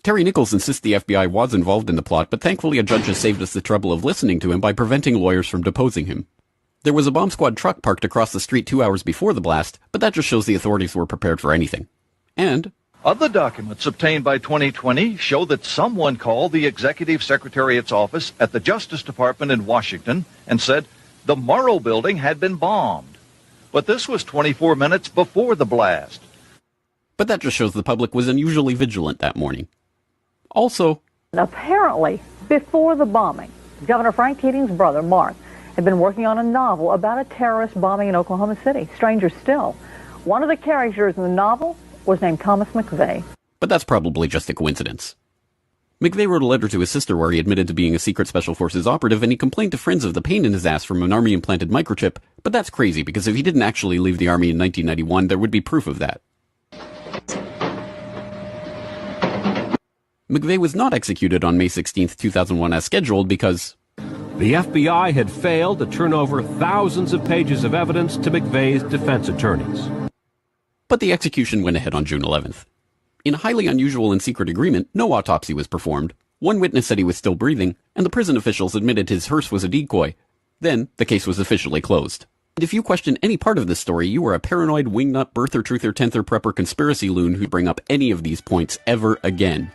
Terry Nichols insists the FBI was involved in the plot, but thankfully a judge has saved us the trouble of listening to him by preventing lawyers from deposing him. There was a bomb squad truck parked across the street 2 hours before the blast, but that just shows the authorities were prepared for anything. And other documents obtained by 2020 show that someone called the Executive Secretariat's office at the Justice Department in Washington and said the Murrah building had been bombed. But this was 24 minutes before the blast. But that just shows the public was unusually vigilant that morning. Also, apparently, before the bombing, Governor Frank Keating's brother, Mark, had been working on a novel about a terrorist bombing in Oklahoma City. Stranger still, one of the characters in the novel was named Thomas McVeigh. But that's probably just a coincidence. McVeigh wrote a letter to his sister where he admitted to being a secret Special Forces operative, and he complained to friends of the pain in his ass from an Army-implanted microchip, but that's crazy because if he didn't actually leave the Army in 1991, there would be proof of that. McVeigh was not executed on May 16, 2001 as scheduled because the FBI had failed to turn over thousands of pages of evidence to McVeigh's defense attorneys. But the execution went ahead on June 11th. In a highly unusual and secret agreement, no autopsy was performed, one witness said he was still breathing, and the prison officials admitted his hearse was a decoy. Then, the case was officially closed. And if you question any part of this story, you are a paranoid, wingnut, birther, truther, tenther, prepper, conspiracy loon who'd bring up any of these points ever again.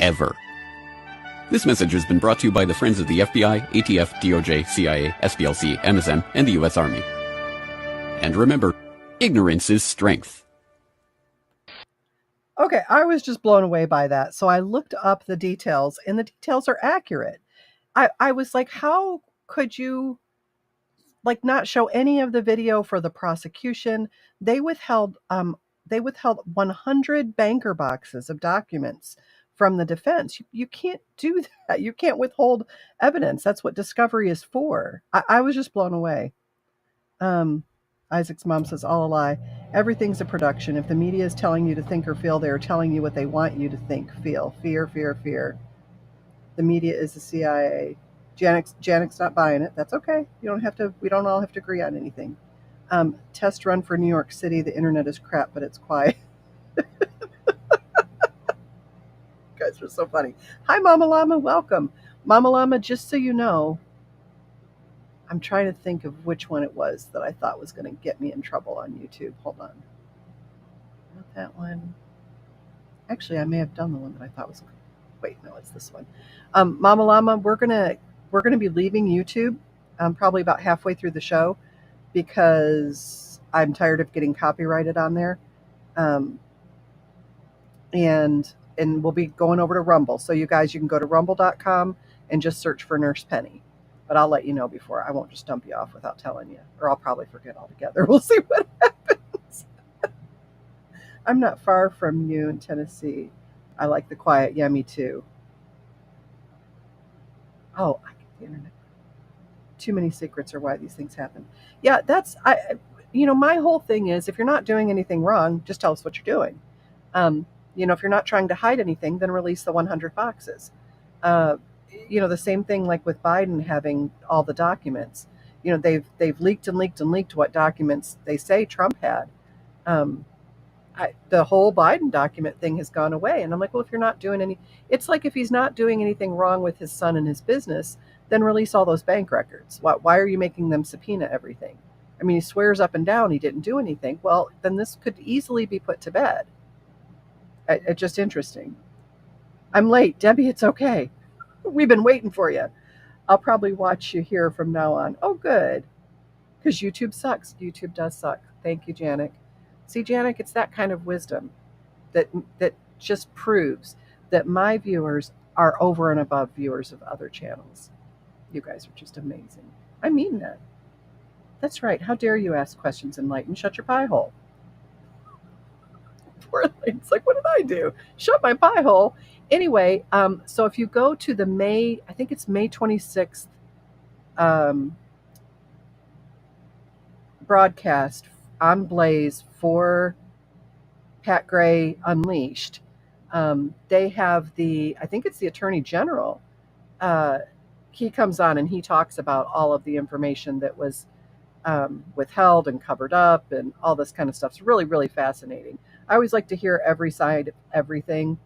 Ever. This message has been brought to you by the friends of the FBI, ATF, DOJ, CIA, SPLC, MSM, and the U.S. Army. And remember, ignorance is strength. Okay, I was just blown away by that. So I looked up the details, and the details are accurate. I was like, how could you not show any of the video for the prosecution? They withheld 100 banker boxes of documents from the defense. You can't do that. You can't withhold evidence. That's what discovery is for. I was just blown away. Isaac's mom says, all a lie. Everything's a production. If the media is telling you to think or feel, they're telling you what they want you to think, feel. Fear, fear, fear. The media is the CIA. Janek's not buying it. That's okay. We don't all have to agree on anything. Test run for New York City. The internet is crap, but it's quiet. You guys are so funny. Hi, Mama Llama. Welcome. Mama Llama, just so you know, I'm trying to think of which one it was that I thought was going to get me in trouble on YouTube. Hold on. Not that one. Actually, I may have done the one that I thought was... Wait, no, it's this one. Mama Llama, we're gonna be leaving YouTube probably about halfway through the show, because I'm tired of getting copyrighted on there. And we'll be going over to Rumble. So you guys, you can go to rumble.com and just search for Nurse Penny. But I'll let you know before. I won't just dump you off without telling you, or I'll probably forget altogether. We'll see what happens. I'm not far from you in Tennessee. I like the quiet. Yeah, me too. Oh, I get the internet. Too many secrets are why these things happen. Yeah, my whole thing is, if you're not doing anything wrong, just tell us what you're doing. If you're not trying to hide anything, then release the 100 boxes. The same thing like with Biden having all the documents. They've leaked and leaked and leaked what documents they say Trump had. The whole Biden document thing has gone away. And I'm like, well, if you're not doing it's like if he's not doing anything wrong with his son and his business, then release all those bank records. Why are you making them subpoena everything? I mean, he swears up and down he didn't do anything. Well, then this could easily be put to bed. It's just interesting. I'm late. Debbie, it's okay. We've been waiting for you. I'll probably watch you here from now on. Oh, good. Because YouTube sucks. YouTube does suck. Thank you, Janik. See, Janik, it's that kind of wisdom that just proves that my viewers are over and above viewers of other channels. You guys are just amazing. I mean that. That's right. How dare you ask questions enlightened? Shut your pie hole. It's like, what did I do? Shut my pie hole. Anyway, so if you go to the May 26th broadcast on Blaze for Pat Gray Unleashed, they have I think it's the Attorney General. He comes on and he talks about all of the information that was withheld and covered up and all this kind of stuff. It's really, really fascinating. I always like to hear every side of everything.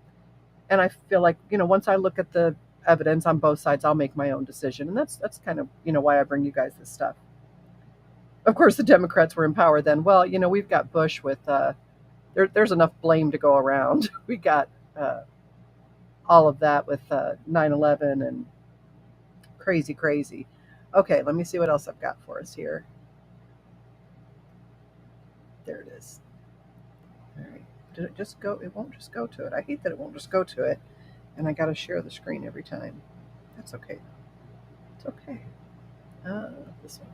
And I feel like, once I look at the evidence on both sides, I'll make my own decision. And that's kind of, why I bring you guys this stuff. Of course, the Democrats were in power then. Well, we've got Bush with, there's enough blame to go around. We got all of that with 9/11 and crazy. Okay, let me see what else I've got for us here. There it is. All right. Did it just go? It won't just go to it. I hate that it won't just go to it. And I got to share the screen every time. That's okay. It's okay. This one.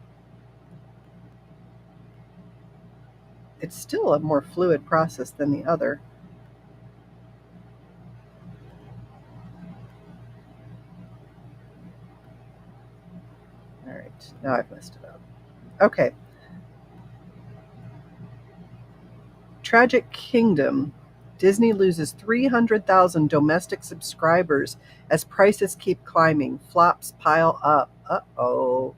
It's still a more fluid process than the other. All right. Now I've messed it up. Okay. Tragic Kingdom. Disney loses 300,000 domestic subscribers as prices keep climbing. Flops pile up. Uh-oh.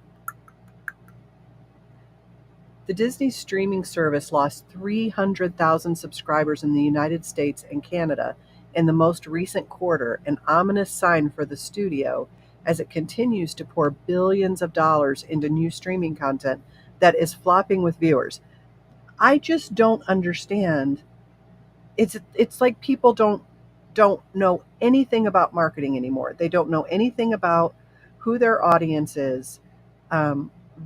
The Disney streaming service lost 300,000 subscribers in the United States and Canada in the most recent quarter, an ominous sign for the studio as it continues to pour billions of dollars into new streaming content that is flopping with viewers. I just don't understand. It's like people don't know anything about marketing anymore. They don't know anything about who their audience is,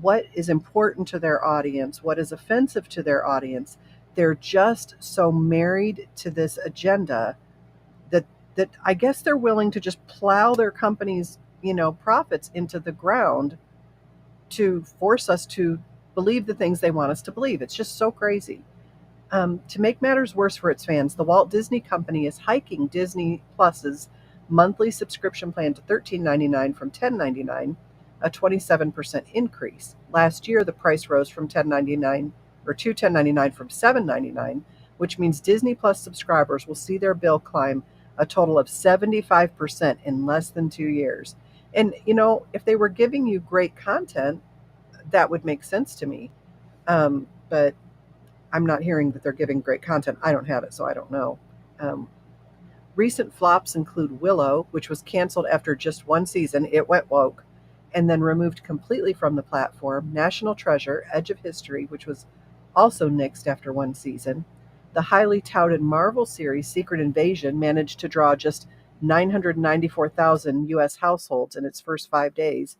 what is important to their audience, what is offensive to their audience. They're just so married to this agenda that I guess they're willing to just plow their company's, profits into the ground to force us to believe the things they want us to believe. It's just so crazy. To make matters worse for its fans, the Walt Disney Company is hiking Disney Plus's monthly subscription plan to $13.99 from $10.99, a 27% increase. Last year, the price rose from $10.99 or to $10.99 from $7.99, which means Disney Plus subscribers will see their bill climb a total of 75% in less than 2 years. And, if they were giving you great content, that would make sense to me. But I'm not hearing that they're giving great content. I don't have it, so I don't know. Recent flops include Willow, which was canceled after just one season. It went woke and then removed completely from the platform. National Treasure, Edge of History, which was also nixed after one season. The highly touted Marvel series Secret Invasion managed to draw just 994,000 U.S. households in its first 5 days.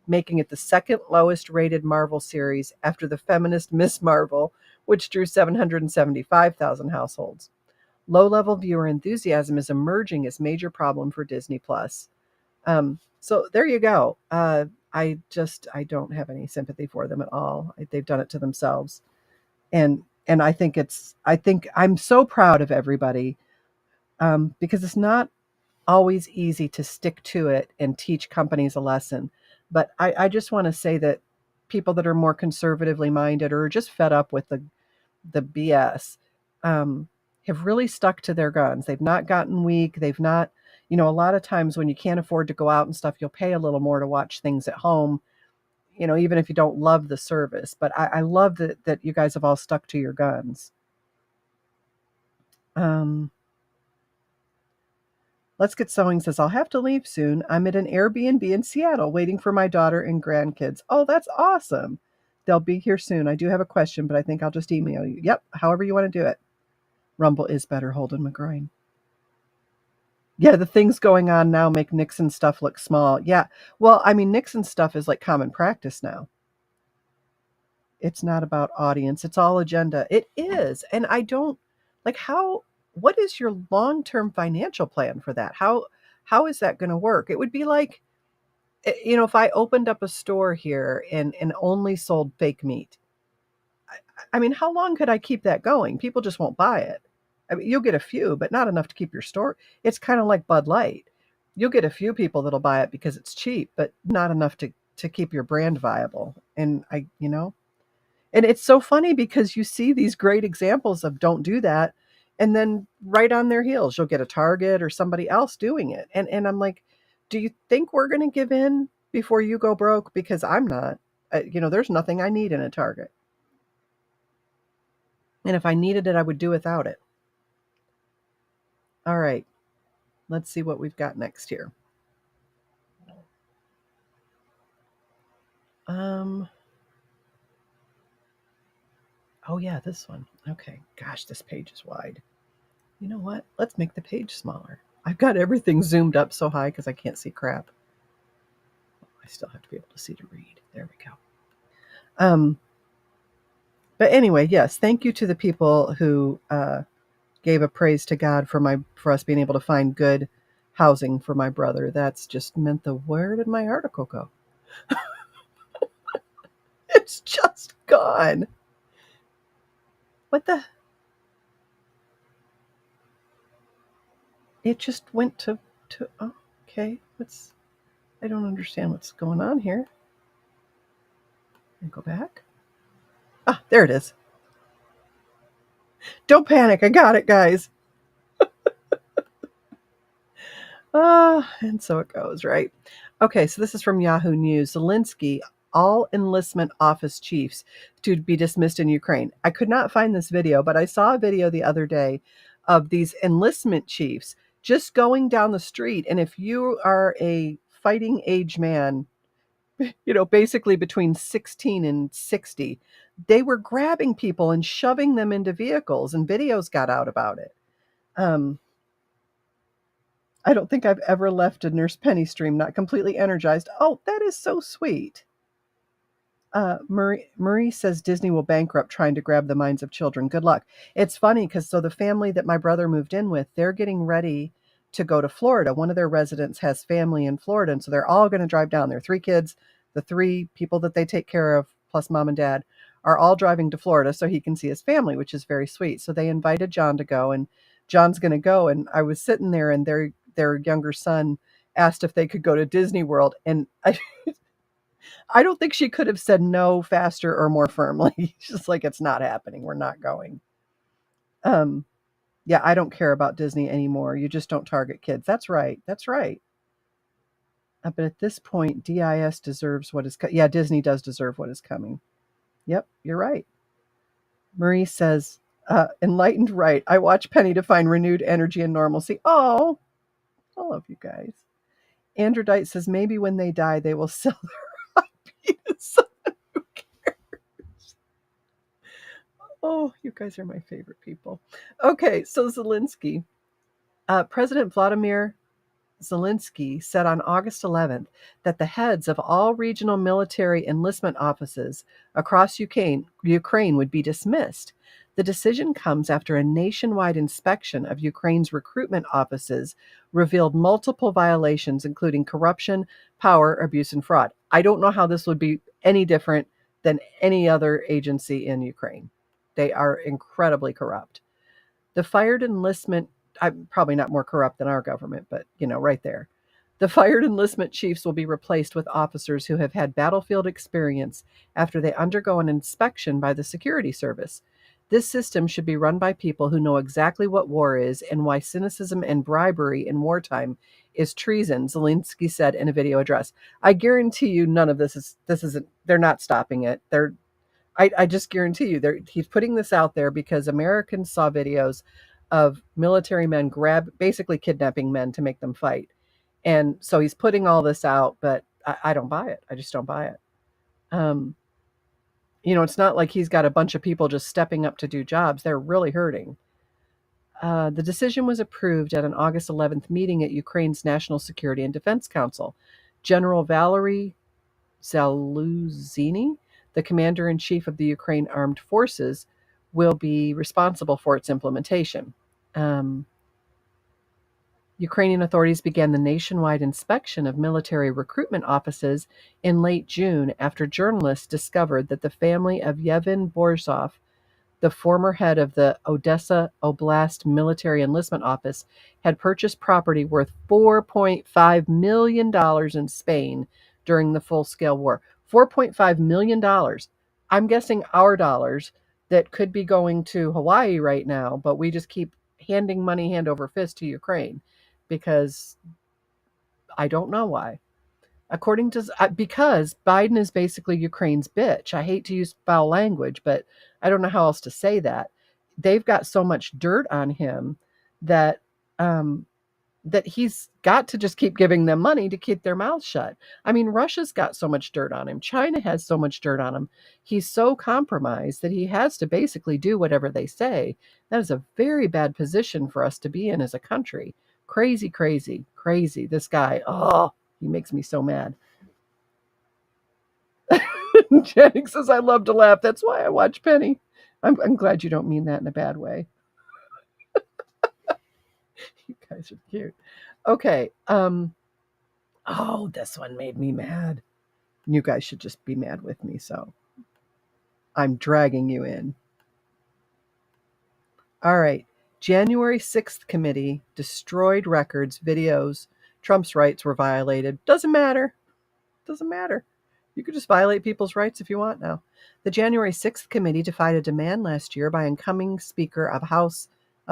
making it the second lowest rated Marvel series after the feminist Miss Marvel, which drew 775,000 households. Low-level viewer enthusiasm is emerging as major problem for Disney Plus. So there you go. I don't have any sympathy for them at all. They've done it to themselves, and I think I'm so proud of everybody, because it's not always easy to stick to it and teach companies a lesson. But I just want to say that people that are more conservatively minded or just fed up with the BS, have really stuck to their guns. They've not gotten weak. They've not, a lot of times when you can't afford to go out and stuff, you'll pay a little more to watch things at home, even if you don't love the service. But I love that you guys have all stuck to your guns. Let's Get Sewing says, I'll have to leave soon. I'm at an Airbnb in Seattle waiting for my daughter and grandkids. Oh, that's awesome. They'll be here soon. I do have a question, but I think I'll just email you. Yep, however you want to do it. Rumble is better, Holden McGroin. Yeah, the things going on now make Nixon stuff look small. Yeah, well, I mean, Nixon stuff is like common practice now. It's not about audience. It's all agenda. It is. And I don't, like, what is your long-term financial plan for that? How is that going to work? It would be like, if I opened up a store here and only sold fake meat. I mean, how long could I keep that going? People just won't buy it. I mean, you'll get a few, but not enough to keep your store. It's kind of like Bud Light. You'll get a few people that'll buy it because it's cheap, but not enough to keep your brand viable. And and it's so funny because you see these great examples of don't do that. And then right on their heels, you'll get a Target or somebody else doing it. And I'm like, do you think we're going to give in before you go broke? Because I'm not. There's nothing I need in a Target. And if I needed it, I would do without it. All right. Let's see what we've got next here. Oh yeah, this one. Okay. Gosh, this page is wide. You know what? Let's make the page smaller. I've got everything zoomed up so high because I can't see crap. I still have to be able to see to read. There we go. But anyway, yes, thank you to the people who gave a praise to God for us being able to find good housing for my brother. That's just meant where did my article go? It's just gone. What the? It just went to oh, okay. I don't understand what's going on here. And go back. Ah, there it is. Don't panic. I got it, guys. And so it goes, right? Okay, so this is from Yahoo News. Zelensky, all enlistment office chiefs to be dismissed in Ukraine. I could not find this video, but I saw a video the other day of these enlistment chiefs just going down the street. And if you are a fighting age man, basically between 16 and 60, they were grabbing people and shoving them into vehicles, and videos got out about it. I don't think I've ever left a Nurse Penny stream not completely energized. Oh, that is so sweet. Marie says Disney will bankrupt trying to grab the minds of children. Good luck. It's funny because the family that my brother moved in with, they're getting ready to go to Florida. One of their residents has family in Florida, and so they're all going to drive down. There are 3 kids. The 3 people that they take care of, plus mom and dad, are all driving to Florida so he can see his family, which is very sweet. So they invited John to go, and John's going to go. And I was sitting there, and their younger son asked if they could go to Disney World, and I don't think she could have said no faster or more firmly. She's like, it's not happening. We're not going. Yeah, I don't care about Disney anymore. You just don't target kids. That's right. That's right. But at this point, DIS deserves what is yeah, Disney does deserve what is coming. Yep, you're right. Marie says, enlightened right. I watch Penny to find renewed energy and normalcy. Oh, I love you guys. Andrew Dite says, maybe when they die, they will sell their IP to someone who cares. Oh, you guys are my favorite people. Okay, so Zelensky. President Vladimir Zelensky said on August 11th that the heads of all regional military enlistment offices across Ukraine would be dismissed. The decision comes after a nationwide inspection of Ukraine's recruitment offices revealed multiple violations, including corruption, power, abuse, and fraud. I don't know how this would be any different than any other agency in Ukraine. They are incredibly corrupt. The fired enlistment, I'm probably not more corrupt than our government, but right there. The fired enlistment chiefs will be replaced with officers who have had battlefield experience after they undergo an inspection by the security service. This system should be run by people who know exactly what war is and why cynicism and bribery in wartime is treason, Zelensky said in a video address. I guarantee you none of this isn't, they're not stopping it. I just guarantee you he's putting this out there because Americans saw videos of military men basically kidnapping men to make them fight. And so he's putting all this out, but I don't buy it. I just don't buy it. It's not like he's got a bunch of people just stepping up to do jobs. They're really hurting. The decision was approved at an August 11th meeting at Ukraine's National Security and Defense Council. General Valery Zaluzny, the commander-in-chief of the Ukraine Armed Forces, will be responsible for its implementation. Ukrainian authorities began the nationwide inspection of military recruitment offices in late June after journalists discovered that the family of Yevhen Borzov, the former head of the Odessa Oblast Military Enlistment Office, had purchased property worth $4.5 million in Spain during the full-scale war. $4.5 million. I'm guessing our dollars that could be going to Hawaii right now, but we just keep handing money hand over fist to Ukraine because I don't know why. Because Biden is basically Ukraine's bitch. I hate to use foul language, but I don't know how else to say that. They've got so much dirt on him that that he's got to just keep giving them money to keep their mouths shut. I mean, Russia's got so much dirt on him. China has so much dirt on him. He's so compromised that he has to basically do whatever they say. That is a very bad position for us to be in as a country. Crazy, crazy, crazy. This guy, he makes me so mad. Jennings says, I love to laugh. That's why I watch Penny. I'm glad you don't mean that in a bad way. You guys are cute. Okay. This one made me mad. You guys should just be mad with me, so I'm dragging you in. All right. January 6th committee destroyed records, videos. Trump's rights were violated. Doesn't matter. Doesn't matter. You could just violate people's rights if you want now. The January 6th committee defied a demand last year by incoming Speaker of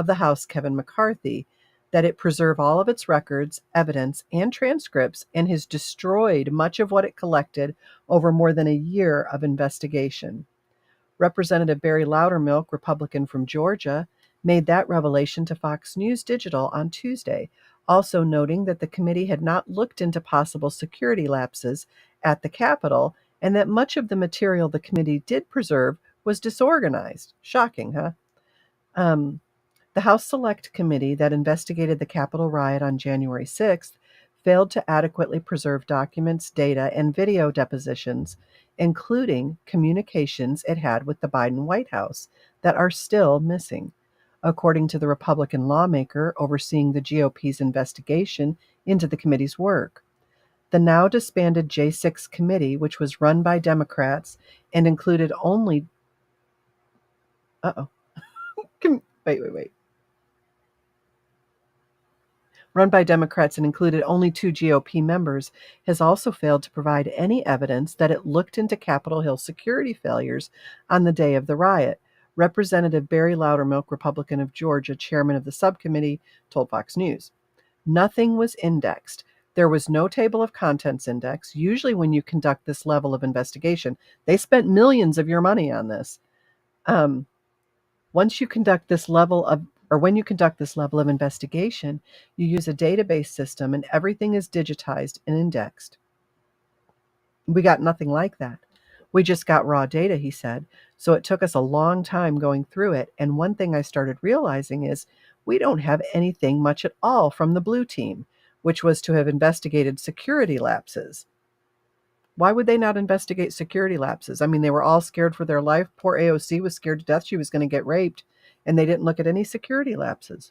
the House, Kevin McCarthy, that it preserve all of its records, evidence, and transcripts, and has destroyed much of what it collected over more than a year of investigation. Representative Barry Loudermilk, Republican from Georgia, made that revelation to Fox News Digital on Tuesday, also noting that the committee had not looked into possible security lapses at the Capitol and that much of the material the committee did preserve was disorganized. Shocking, huh? The House Select Committee that investigated the Capitol riot on January 6th failed to adequately preserve documents, data, and video depositions, including communications it had with the Biden White House, that are still missing, according to the Republican lawmaker overseeing the GOP's investigation into the committee's work. The now disbanded J6 committee, which was run by Democrats and included only... Wait. Run by Democrats and included only 2 GOP members, has also failed to provide any evidence that it looked into Capitol Hill security failures on the day of the riot. Representative Barry Loudermilk, Republican of Georgia, chairman of the subcommittee, told Fox News. Nothing was indexed. There was no table of contents index. Usually when you conduct this level of investigation, they spent millions of your money on this. When you conduct this level of investigation, you use a database system and everything is digitized and indexed. We got nothing like that. We just got raw data, he said. So it took us a long time going through it. And one thing I started realizing is we don't have anything much at all from the blue team. which was to have investigated security lapses. Why would they not investigate security lapses? I mean, they were all scared for their life. Poor AOC was scared to death she was going to get raped, and they didn't look at any security lapses.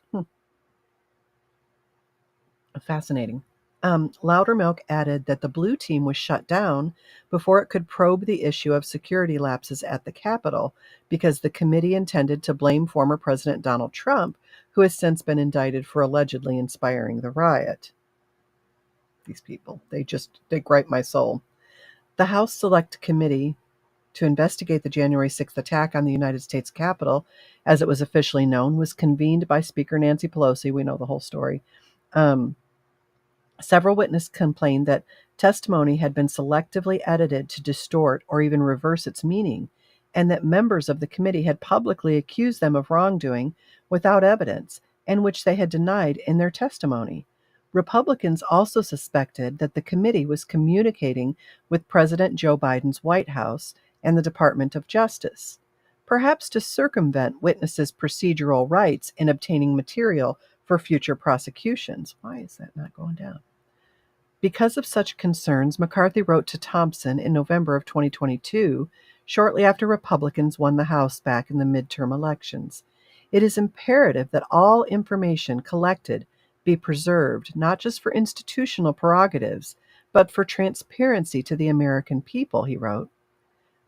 Fascinating. Loudermilk added that the blue team was shut down before it could probe the issue of security lapses at the Capitol because the committee intended to blame former President Donald Trump, who has since been indicted for allegedly inspiring the riot. These people, they gripe my soul. The House Select Committee to investigate the January 6th attack on the United States Capitol, as it was officially known, was convened by Speaker Nancy Pelosi. We know the whole story. Several witnesses complained that testimony had been selectively edited to distort or even reverse its meaning, and that members of the committee had publicly accused them of wrongdoing without evidence, and which they had denied in their testimony. Republicans also suspected that the committee was communicating with President Joe Biden's White House and the Department of Justice, perhaps to circumvent witnesses' procedural rights in obtaining material for future prosecutions. Why is that not going down? Because of such concerns, McCarthy wrote to Thompson in November of 2022, shortly after Republicans won the House back in the midterm elections. It is imperative that all information collected be preserved, not just for institutional prerogatives, but for transparency to the American people, he wrote.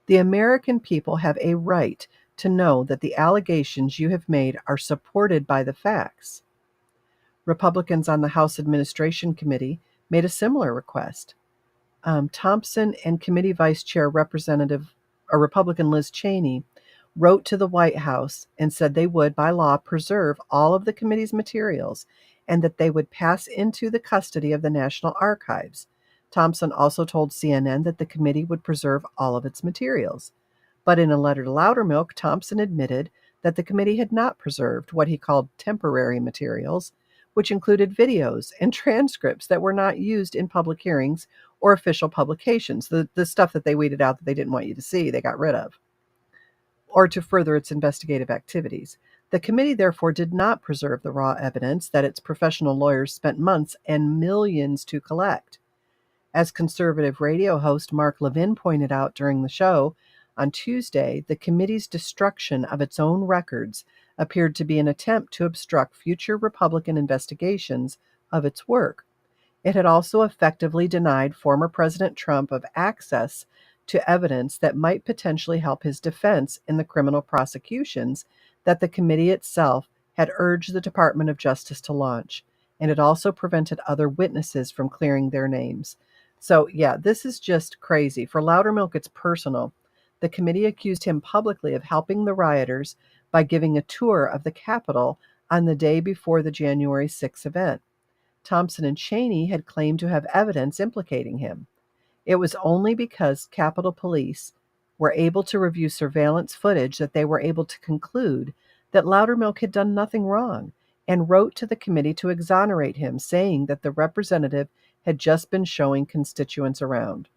The American people have a right to know that the allegations you have made are supported by the facts. Republicans on the House Administration Committee made a similar request. Thompson and Committee Vice Chair Republican Liz Cheney wrote to the White House and said they would, by law, preserve all of the committee's materials and that they would pass into the custody of the National Archives. Thompson also told CNN that the committee would preserve all of its materials. But in a letter to Loudermilk, Thompson admitted that the committee had not preserved what he called temporary materials, which included videos and transcripts that were not used in public hearings or official publications, the stuff that they weeded out that they didn't want you to see, they got rid of, or to further its investigative activities. The committee therefore did not preserve the raw evidence that its professional lawyers spent months and millions to collect. As conservative radio host Mark Levin pointed out during the show on Tuesday, the committee's destruction of its own records appeared to be an attempt to obstruct future Republican investigations of its work. It had also effectively denied former President Trump of access to evidence that might potentially help his defense in the criminal prosecutions that the committee itself had urged the Department of Justice to launch, and it also prevented other witnesses from clearing their names. So, yeah, this is just crazy. For Loudermilk, it's personal. The committee accused him publicly of helping the rioters by giving a tour of the Capitol on the day before the January 6th event. Thompson and Cheney had claimed to have evidence implicating him. It was only because Capitol Police were able to review surveillance footage that they were able to conclude that Loudermilk had done nothing wrong and wrote to the committee to exonerate him, saying that the representative had just been showing constituents around.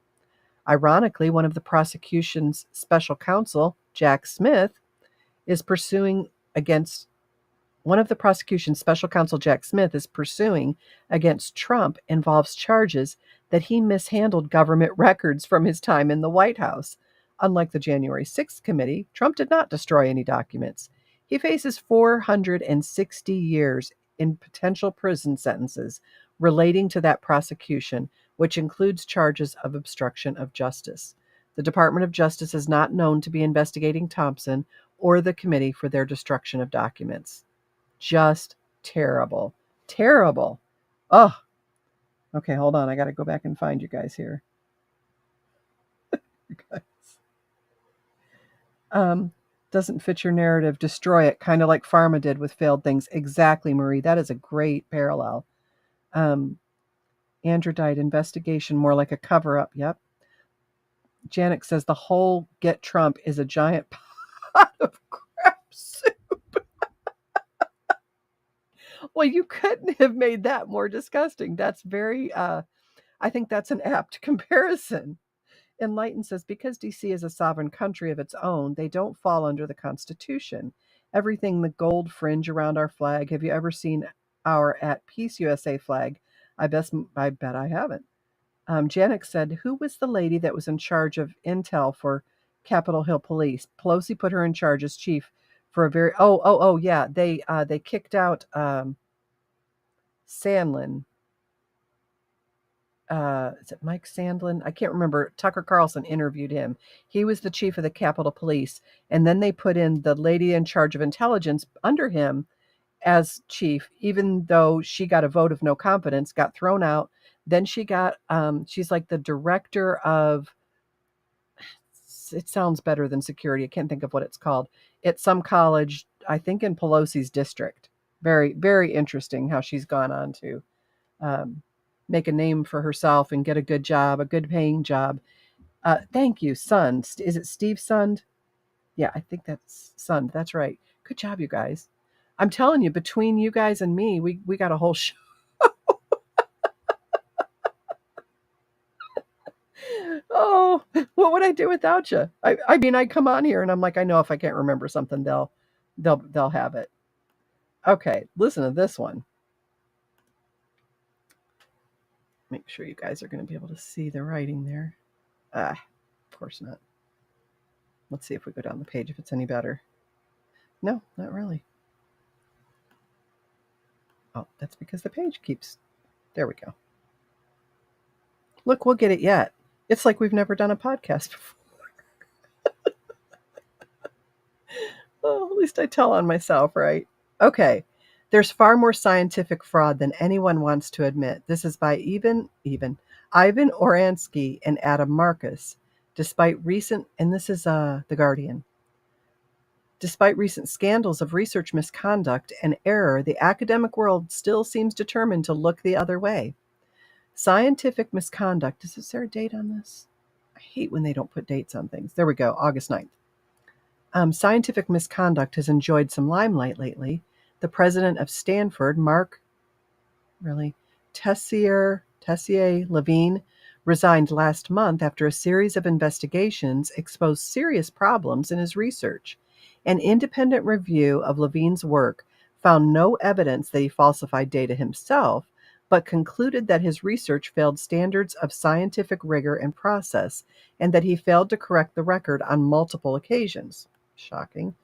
Ironically, one of the prosecution's special counsel, Jack Smith, is pursuing against Trump involves charges that he mishandled government records from his time in the White House. Unlike the January 6th committee, Trump did not destroy any documents. He faces 460 years in potential prison sentences relating to that prosecution, which includes charges of obstruction of justice. The Department of Justice is not known to be investigating Thompson or the committee for their destruction of documents. Just terrible. Terrible. Oh, okay, hold on. I got to go back and find you guys here. You guys. Doesn't fit your narrative. Destroy it, kind of like Pharma did with failed things. Exactly, Marie. That is a great parallel. Andrew died. Investigation more like a cover-up. Yep. Janik says the whole Get Trump is a giant pot of crap soup. Well, you couldn't have made that more disgusting. That's very, I think that's an apt comparison. Enlighten says, because D.C. is a sovereign country of its own, they don't fall under the Constitution. Everything, the gold fringe around our flag. Have you ever seen our At Peace USA flag? I bet I haven't. Janik said, who was the lady that was in charge of intel for Capitol Hill Police? Pelosi put her in charge as chief for a very yeah. They kicked out Sandlin. Is it Mike Sandlin? I can't remember. Tucker Carlson interviewed him. He was the chief of the Capitol Police, and then they put in the lady in charge of intelligence under him as chief, even though she got a vote of no confidence, got thrown out. Then she got she's like the director of, it sounds better than security. I can't think of what it's called. It's some college, I think in Pelosi's district. Very, very interesting how she's gone on to make a name for herself and get a good job, a good paying job. Thank you, Sund. Is it Steve Sund? Yeah, I think that's Sund. That's right. Good job, you guys. I'm telling you, between you guys and me, we got a whole show. Oh, what would I do without you? I mean, I come on here and I'm like, I know if I can't remember something, they'll have it. Okay, listen to this one. Make sure you guys are going to be able to see the writing there. Of course not. Let's see if we go down the page if it's any better. No, not really. Oh, that's because the page keeps... There we go. Look, we'll get it yet. It's like we've never done a podcast before. Oh, at least I tell on myself, right? Okay. There's far more scientific fraud than anyone wants to admit. This is by Ivan Oransky and Adam Marcus. Despite recent, and this is The Guardian. Despite recent scandals of research misconduct and error, the academic world still seems determined to look the other way. Scientific misconduct. Is there a date on this? I hate when they don't put dates on things. There we go, August 9th. Scientific misconduct has enjoyed some limelight lately. The president of Stanford, Mark Tessier Levine, resigned last month after a series of investigations exposed serious problems in his research. An independent review of Levine's work found no evidence that he falsified data himself, but concluded that his research failed standards of scientific rigor and process, and that he failed to correct the record on multiple occasions. Shocking.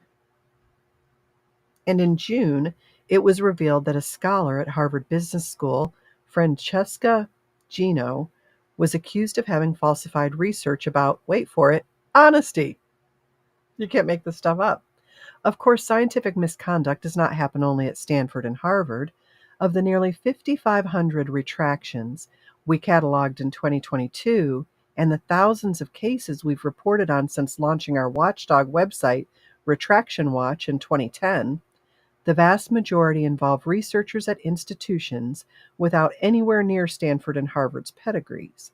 And in June, it was revealed that a scholar at Harvard Business School, Francesca Gino, was accused of having falsified research about, wait for it, honesty. You can't make this stuff up. Of course, scientific misconduct does not happen only at Stanford and Harvard. Of the nearly 5,500 retractions we cataloged in 2022 and the thousands of cases we've reported on since launching our watchdog website, Retraction Watch, in 2010, the vast majority involve researchers at institutions without anywhere near Stanford and Harvard's pedigrees.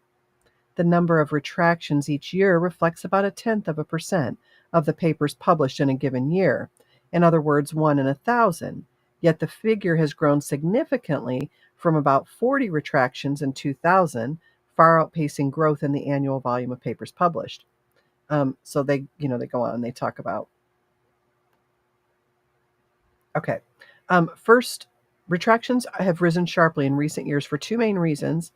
The number of retractions each year reflects about 0.1% of the papers published in a given year. In other words, 1 in 1,000. Yet the figure has grown significantly from about 40 retractions in 2000, far outpacing growth in the annual volume of papers published. So they go on and they talk about. Okay. First, retractions have risen sharply in recent years for two main reasons.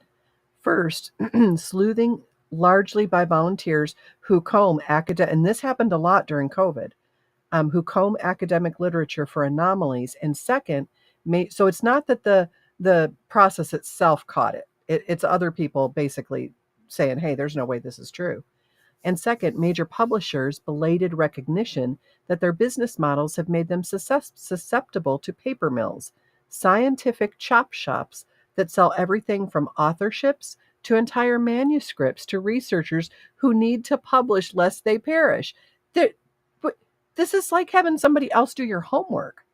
First, sleuthing largely by volunteers who comb and this happened a lot during COVID, who comb academic literature for anomalies. And second, so it's not that the process itself caught it. It's other people basically saying, hey, there's no way this is true. And second, major publishers' belated recognition that their business models have made them susceptible to paper mills, scientific chop shops that sell everything from authorships to entire manuscripts to researchers who need to publish lest they perish. This is like having somebody else do your homework.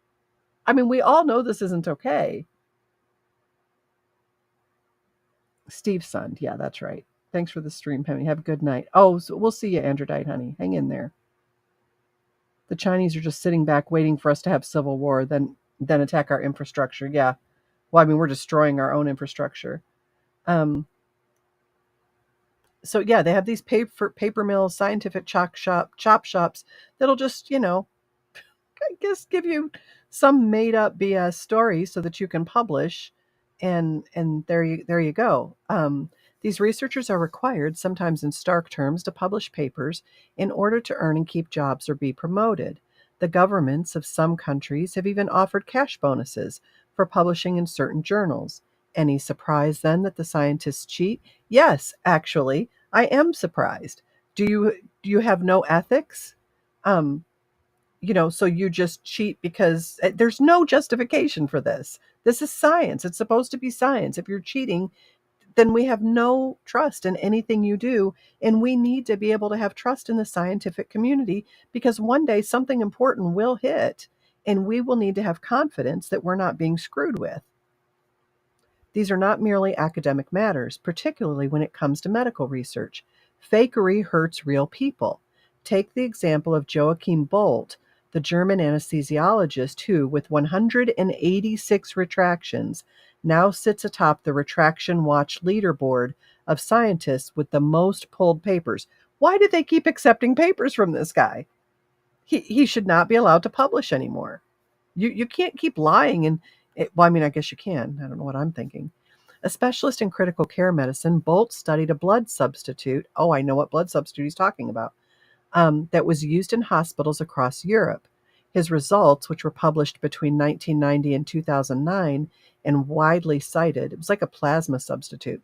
I mean, we all know this isn't okay. Steve Sund, yeah, that's right. Thanks for the stream, Penny. Have a good night. Oh, so we'll see you, Androdite, honey. Hang in there. The Chinese are just sitting back waiting for us to have civil war, then attack our infrastructure. Yeah. Well, I mean, we're destroying our own infrastructure. So, yeah, they have these paper mills, scientific chop shops that'll just, I guess give you some made-up BS story so that you can publish And there you go. These researchers are required, sometimes in stark terms, to publish papers in order to earn and keep jobs or be promoted. The governments of some countries have even offered cash bonuses for publishing in certain journals. Any surprise then that the scientists cheat? Yes, actually, I am surprised. Do you have no ethics? Um, so you just cheat because there's no justification for this. This is science. It's supposed to be science. If you're cheating, then we have no trust in anything you do. And we need to be able to have trust in the scientific community because one day something important will hit and we will need to have confidence that we're not being screwed with. These are not merely academic matters, particularly when it comes to medical research. Fakery hurts real people. Take the example of Joachim Bolt, the German anesthesiologist who, with 186 retractions, now sits atop the Retraction Watch leaderboard of scientists with the most pulled papers. Why do they keep accepting papers from this guy? He should not be allowed to publish anymore. You can't keep lying well, I mean, I guess you can. I don't know what I'm thinking. A specialist in critical care medicine, Bolt studied a blood substitute. Oh, I know what blood substitute he's talking about. That was used in hospitals across Europe. His results, which were published between 1990 and 2009 and widely cited, it was like a plasma substitute,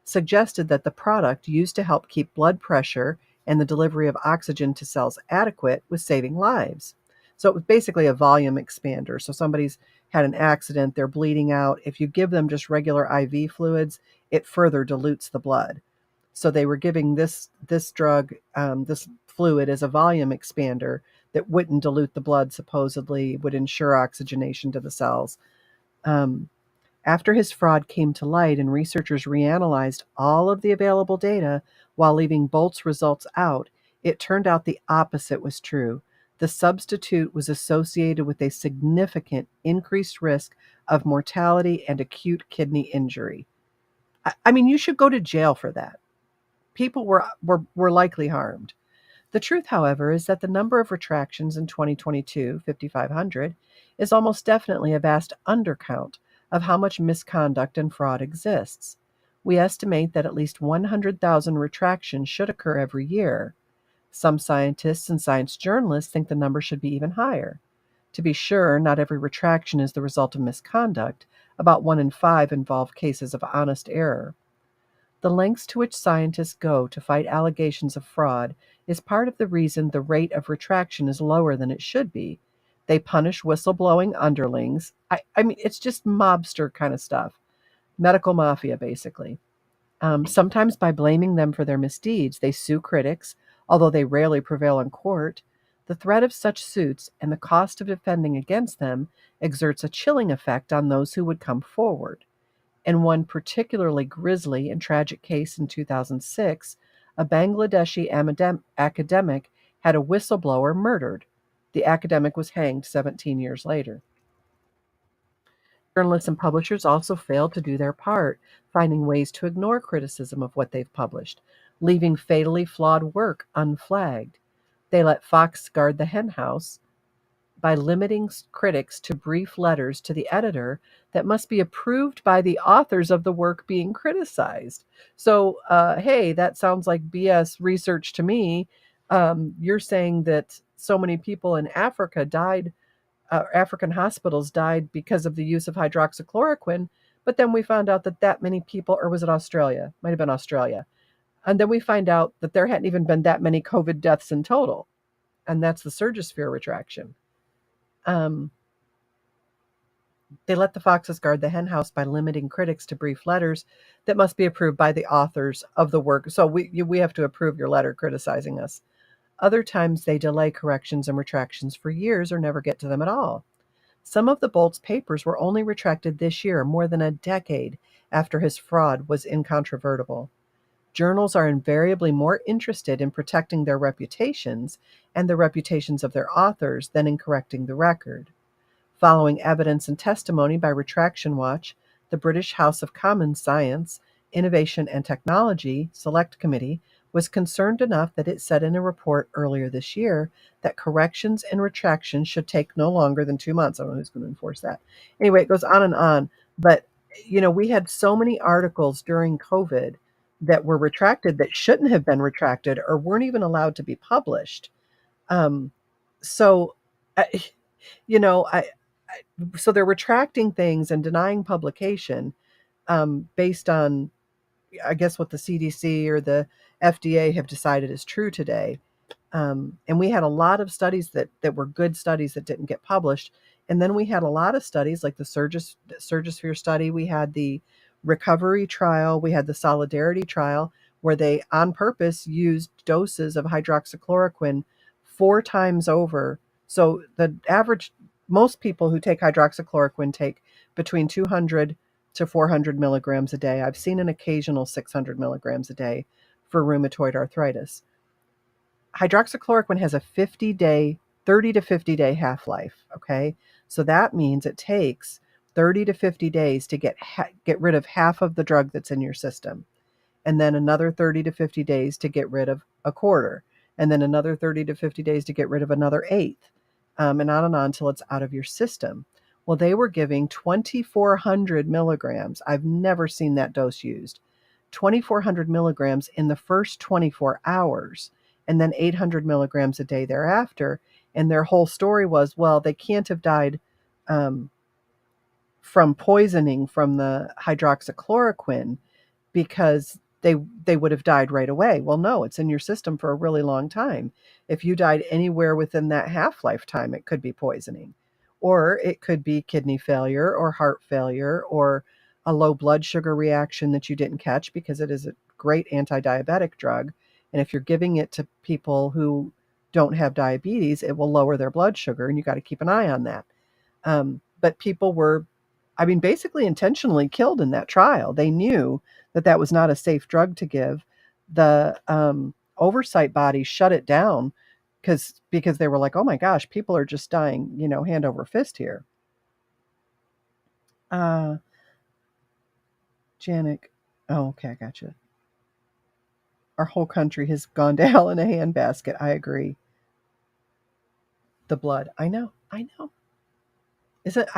suggested that the product used to help keep blood pressure and the delivery of oxygen to cells adequate was saving lives. So it was basically a volume expander. So somebody's had an accident, they're bleeding out. If you give them just regular IV fluids, it further dilutes the blood. So they were giving this drug, this fluid, as a volume expander that wouldn't dilute the blood, supposedly would ensure oxygenation to the cells. After his fraud came to light and researchers reanalyzed all of the available data while leaving Bolt's results out, it turned out the opposite was true. The substitute was associated with a significant increased risk of mortality and acute kidney injury. I mean, you should go to jail for that. People were likely harmed. The truth, however, is that the number of retractions in 2022, 5,500, is almost definitely a vast undercount of how much misconduct and fraud exists. We estimate that at least 100,000 retractions should occur every year. Some scientists and science journalists think the number should be even higher. To be sure, not every retraction is the result of misconduct. About 1 in 5 involve cases of honest error. The lengths to which scientists go to fight allegations of fraud is part of the reason the rate of retraction is lower than it should be. They punish whistleblowing underlings. I mean, it's just mobster kind of stuff. Medical mafia, basically. Sometimes by blaming them for their misdeeds, they sue critics, although they rarely prevail in court. The threat of such suits and the cost of defending against them exerts a chilling effect on those who would come forward. In one particularly grisly and tragic case in 2006, a Bangladeshi academic had a whistleblower murdered. The academic was hanged 17 years later. Journalists and publishers also failed to do their part, finding ways to ignore criticism of what they've published, leaving fatally flawed work unflagged. They let Fox guard the henhouse by limiting critics to brief letters to the editor that must be approved by the authors of the work being criticized. So, hey, that sounds like BS research to me. You're saying that so many people in Africa died, African hospitals died because of the use of hydroxychloroquine, but then we found out that many people, or was it Australia? Might have been Australia. And then we find out that there hadn't even been that many COVID deaths in total. And that's the surgisphere retraction. They let the foxes guard the henhouse by limiting critics to brief letters that must be approved by the authors of the work. So we have to approve your letter criticizing us. Other times they delay corrections and retractions for years or never get to them at all. Some of the Bolt's papers were only retracted this year, more than a decade after his fraud was incontrovertible. Journals are invariably more interested in protecting their reputations and the reputations of their authors than in correcting the record. Following evidence and testimony by Retraction Watch, the British House of Commons Science, Innovation and Technology Select Committee was concerned enough that it said in a report earlier this year that corrections and retractions should take no longer than 2 months. I don't know who's going to enforce that. Anyway, it goes on and on, but we had so many articles during COVID that were retracted that shouldn't have been retracted or weren't even allowed to be published. Um, so, I, you know, so they're retracting things and denying publication based on, I guess, what the CDC or the FDA have decided is true today. And we had a lot of studies that were good studies that didn't get published. And then we had a lot of studies like the Surgisphere study. We had the recovery trial. We had the solidarity trial where they on purpose used doses of hydroxychloroquine 4 times over. So the average, most people who take hydroxychloroquine take between 200 to 400 milligrams a day. I've seen an occasional 600 milligrams a day for rheumatoid arthritis. Hydroxychloroquine has a 30 to 50 day half life. Okay. So that means it takes 30 to 50 days to get rid of half of the drug that's in your system. And then another 30 to 50 days to get rid of a quarter. And then another 30 to 50 days to get rid of another eighth. And on until it's out of your system. Well, they were giving 2,400 milligrams. I've never seen that dose used. 2,400 milligrams in the first 24 hours, and then 800 milligrams a day thereafter. And their whole story was, well, they can't have died from poisoning from the hydroxychloroquine because they would have died right away. Well, no, it's in your system for a really long time. If you died anywhere within that half-life time, it could be poisoning. Or it could be kidney failure or heart failure or a low blood sugar reaction that you didn't catch because it is a great anti-diabetic drug. And if you're giving it to people who don't have diabetes, it will lower their blood sugar, and you got to keep an eye on that. But people were, basically intentionally killed in that trial. They knew that was not a safe drug to give. The oversight body shut it down because they were like, oh my gosh, people are just dying, hand over fist here. Janik. Oh, okay, I gotcha. Our whole country has gone to hell in a handbasket. I agree. The blood. I know. Is it?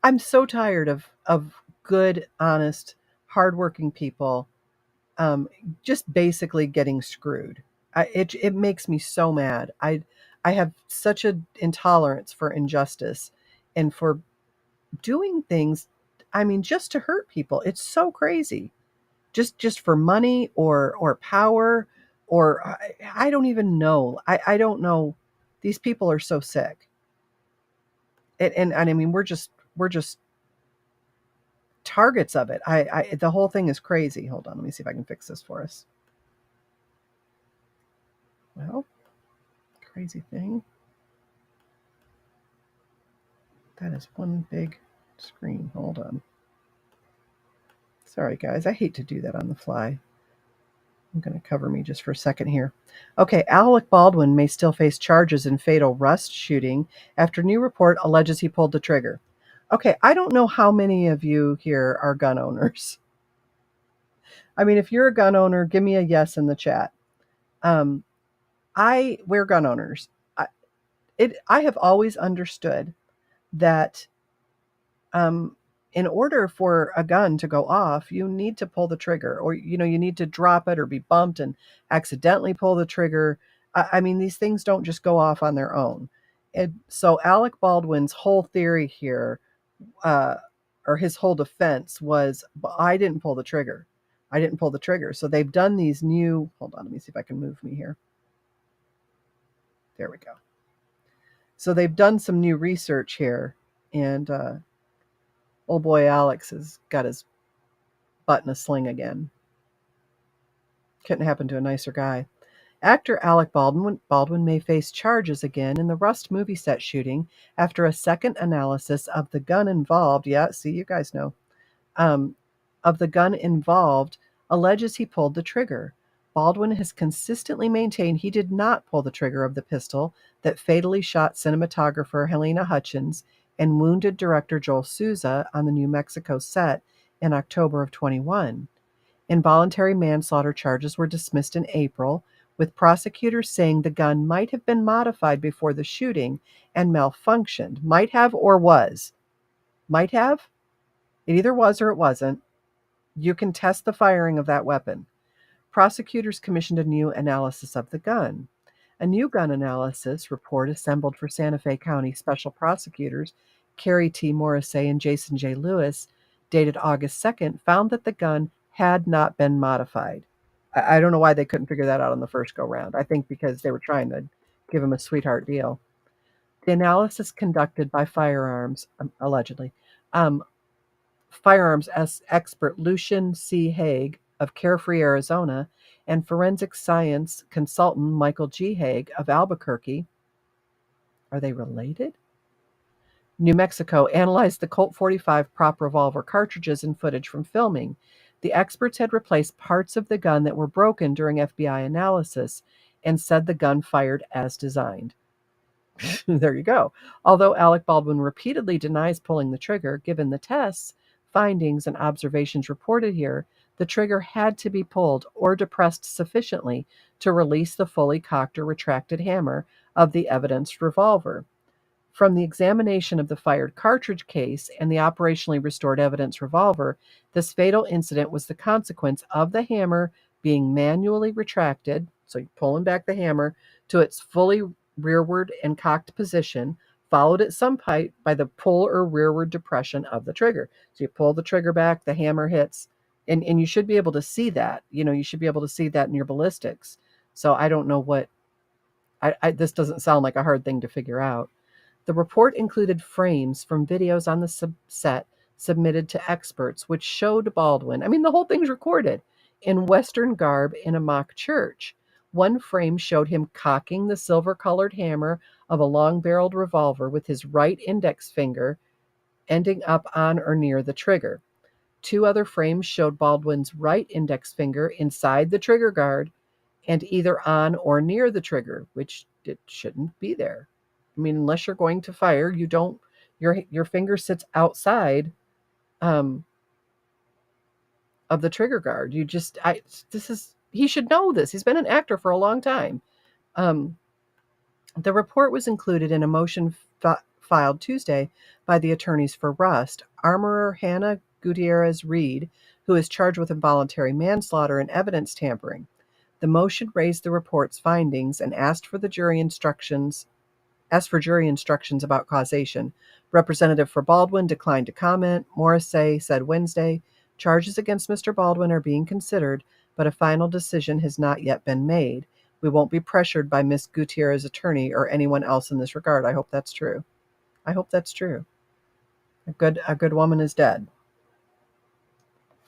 I'm so tired of good, honest, hardworking people just basically getting screwed. It makes me so mad. I have such an intolerance for injustice and for doing things, just to hurt people. It's so crazy. Just for money or power or I don't even know. I don't know. These people are so sick. And we're just targets of it. The whole thing is crazy. Hold on, let me see if I can fix this for us. Well, crazy thing. That is one big screen. Hold on. Sorry, guys. I hate to do that on the fly. I'm going to cover me just for a second here. Okay, Alec Baldwin may still face charges in fatal Rust shooting after new report alleges he pulled the trigger. Okay, I don't know how many of you here are gun owners. If you're a gun owner, give me a yes in the chat. We're gun owners. I have always understood that in order for a gun to go off, you need to pull the trigger, or you need to drop it or be bumped and accidentally pull the trigger. These things don't just go off on their own. And so Alec Baldwin's whole theory here, or his whole defense was, I didn't pull the trigger. So they've done these new, hold on, let me see if I can move me here. There we go. So they've done some new research here, and old boy Alex has got his butt in a sling again. Couldn't happen to a nicer guy. Actor Alec Baldwin may face charges again in the Rust movie set shooting after a second analysis of the gun involved. Yeah, see, you guys know. Of the gun involved alleges he pulled the trigger. Baldwin has consistently maintained he did not pull the trigger of the pistol that fatally shot cinematographer Helena Hutchins and wounded director Joel Souza on the New Mexico set in October of 21. Involuntary manslaughter charges were dismissed in April, with prosecutors saying the gun might have been modified before the shooting and malfunctioned. Might have or was? Might have? It either was or it wasn't. You can test the firing of that weapon. Prosecutors commissioned a new analysis of the gun. A new gun analysis report assembled for Santa Fe County Special Prosecutors Carrie T. Morrissey and Jason J. Lewis, dated August 2nd, found that the gun had not been modified. I don't know why they couldn't figure that out on the first go round. I think because they were trying to give him a sweetheart deal. The analysis conducted by firearms, allegedly, firearms expert Lucian C. Haig of Carefree, Arizona, and forensic science consultant Michael G. Haig of Albuquerque. Are they related? New Mexico analyzed the Colt 45 prop revolver cartridges and footage from filming. The experts had replaced parts of the gun that were broken during FBI analysis and said the gun fired as designed. There you go. Although Alec Baldwin repeatedly denies pulling the trigger, given the tests, findings, and observations reported here, the trigger had to be pulled or depressed sufficiently to release the fully cocked or retracted hammer of the evidenced revolver. From the examination of the fired cartridge case and the operationally restored evidence revolver, this fatal incident was the consequence of the hammer being manually retracted, so you're pulling back the hammer, to its fully rearward and cocked position, followed at some point by the pull or rearward depression of the trigger. So you pull the trigger back, the hammer hits, and you should be able to see that. You should be able to see that in your ballistics. So I don't know what, this doesn't sound like a hard thing to figure out. The report included frames from videos on the set submitted to experts, which showed Baldwin, the whole thing's recorded, in Western garb in a mock church. One frame showed him cocking the silver-colored hammer of a long-barreled revolver with his right index finger ending up on or near the trigger. Two other frames showed Baldwin's right index finger inside the trigger guard and either on or near the trigger, which it shouldn't be there. Unless you're going to fire, you don't. Your finger sits outside of the trigger guard. He should know this. He's been an actor for a long time. The report was included in a motion filed Tuesday by the attorneys for Rust. Armorer Hannah Gutierrez Reed, who is charged with involuntary manslaughter and evidence tampering. The motion raised the report's findings and asked for jury instructions about causation. Representative for Baldwin declined to comment. Morrissey said Wednesday, charges against Mr. Baldwin are being considered, but a final decision has not yet been made. We won't be pressured by Ms. Gutierrez's attorney or anyone else in this regard. I hope that's true. I hope that's true. A good woman is dead.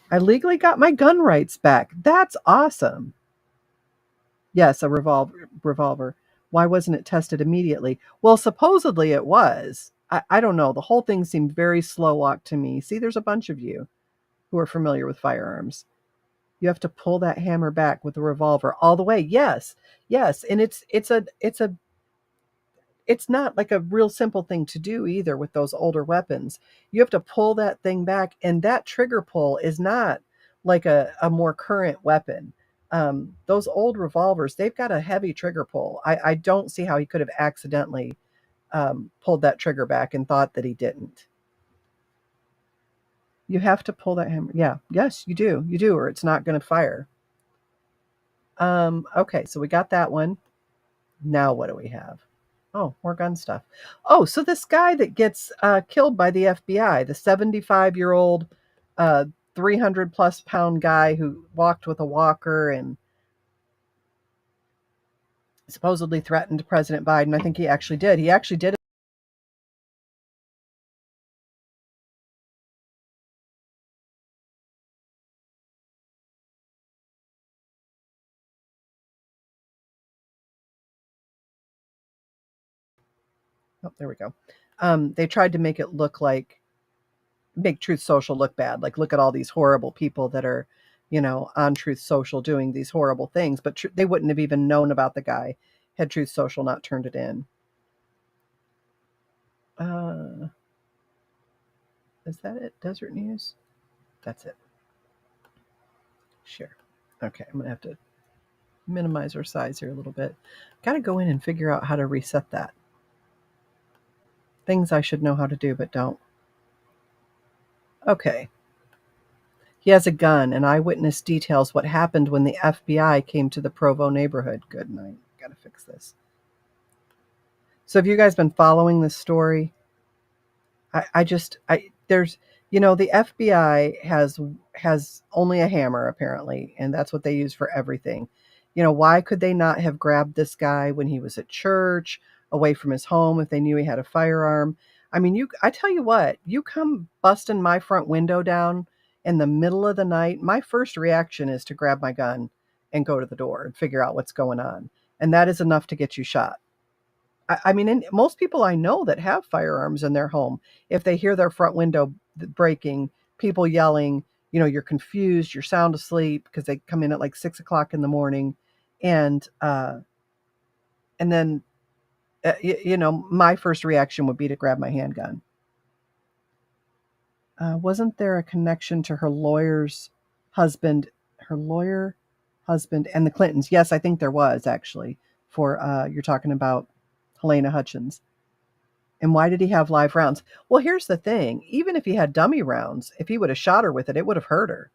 I legally got my gun rights back. That's awesome. Yes, a revolver. Why wasn't it tested immediately? Well, supposedly it was. I don't know. The whole thing seemed very slow walk to me. See, there's a bunch of you who are familiar with firearms. You have to pull that hammer back with the revolver all the way. Yes. And it's not like a real simple thing to do either with those older weapons. You have to pull that thing back, and that trigger pull is not like a more current weapon. Those old revolvers, they've got a heavy trigger pull. I don't see how he could have accidentally pulled that trigger back and thought that he didn't. You have to pull that hammer. Yeah, yes, you do, or it's not going to fire. Okay, so we got that one. Now what do we have? Oh, more gun stuff. Oh, so this guy that gets killed by the FBI, the 75-year-old 300-plus pound guy who walked with a walker and supposedly threatened President Biden. I think he actually did. Oh, there we go. They tried to make Truth Social look bad. Like, look at all these horrible people that are, on Truth Social doing these horrible things. But they wouldn't have even known about the guy had Truth Social not turned it in. Is that it? Desert News? That's it. Share. Okay, I'm going to have to minimize our size here a little bit. Got to go in and figure out how to reset that. Things I should know how to do but don't. Okay. He has a gun, and eyewitness details what happened when the FBI came to the Provo neighborhood. Good night. Gotta fix this. So have you guys been following this story? There's, the FBI has only a hammer apparently, and that's what they use for everything. Why could they not have grabbed this guy when he was at church, away from his home, if they knew he had a firearm? I mean, I tell you what, you come busting my front window down in the middle of the night, my first reaction is to grab my gun and go to the door and figure out what's going on. And that is enough to get you shot. I mean, and most people I know that have firearms in their home, if they hear their front window breaking, people yelling, you're confused, you're sound asleep because they come in at like 6 o'clock in the morning, and then my first reaction would be to grab my handgun. Wasn't there a connection to her lawyer husband, and the Clintons? Yes, I think there was actually. For you're talking about Helena Hutchins. And why did he have live rounds? Well, here's the thing. Even if he had dummy rounds, if he would have shot her with it, it would have hurt her.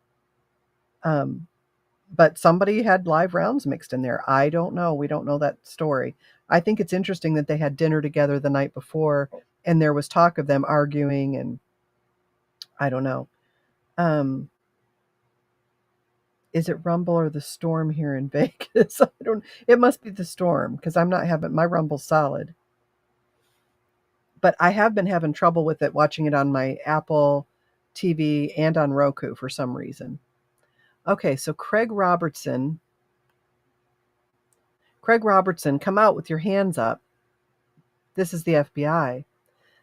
But somebody had live rounds mixed in there. I don't know. We don't know that story. I think it's interesting that they had dinner together the night before, and there was talk of them arguing, and I don't know. Is it Rumble or the storm here in Vegas? It must be the storm, because I'm not having my Rumble solid. But I have been having trouble with it, watching it on my Apple TV and on Roku for some reason. Okay, so Craig Robertson, come out with your hands up. This is the FBI.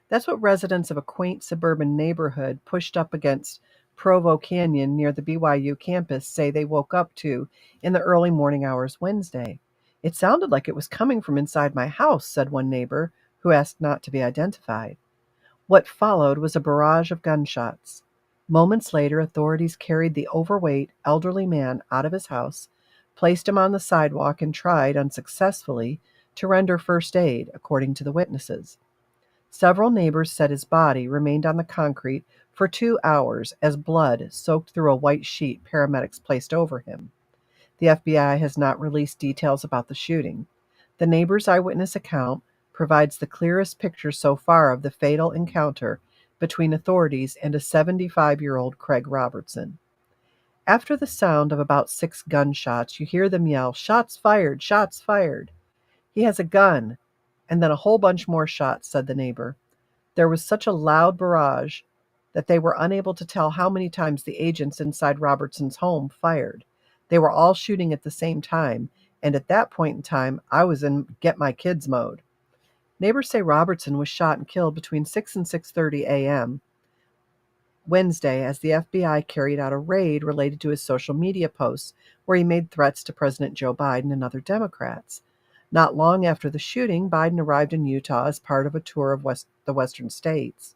That's what residents of a quaint suburban neighborhood pushed up against Provo Canyon near the BYU campus say they woke up to in the early morning hours Wednesday. It sounded like it was coming from inside my house, said one neighbor, who asked not to be identified. What followed was a barrage of gunshots. Moments later, authorities carried the overweight, elderly man out of his house, placed him on the sidewalk, and tried, unsuccessfully, to render first aid, according to the witnesses. Several neighbors said his body remained on the concrete for 2 hours as blood soaked through a white sheet paramedics placed over him. The FBI has not released details about the shooting. The neighbor's eyewitness account provides the clearest picture so far of the fatal encounter between authorities and a 75-year-old Craig Robertson. After the sound of about 6 gunshots, you hear them yell, "Shots fired! Shots fired!" "He has a gun!" And then a whole bunch more shots, said the neighbor. There was such a loud barrage that they were unable to tell how many times the agents inside Robertson's home fired. They were all shooting at the same time, and at that point in time, I was in get my kids mode. Neighbors say Robertson was shot and killed between 6 and 6:30 a.m. Wednesday as the FBI carried out a raid related to his social media posts where he made threats to President Joe Biden and other Democrats. Not long after the shooting, Biden arrived in Utah as part of a tour of the western states.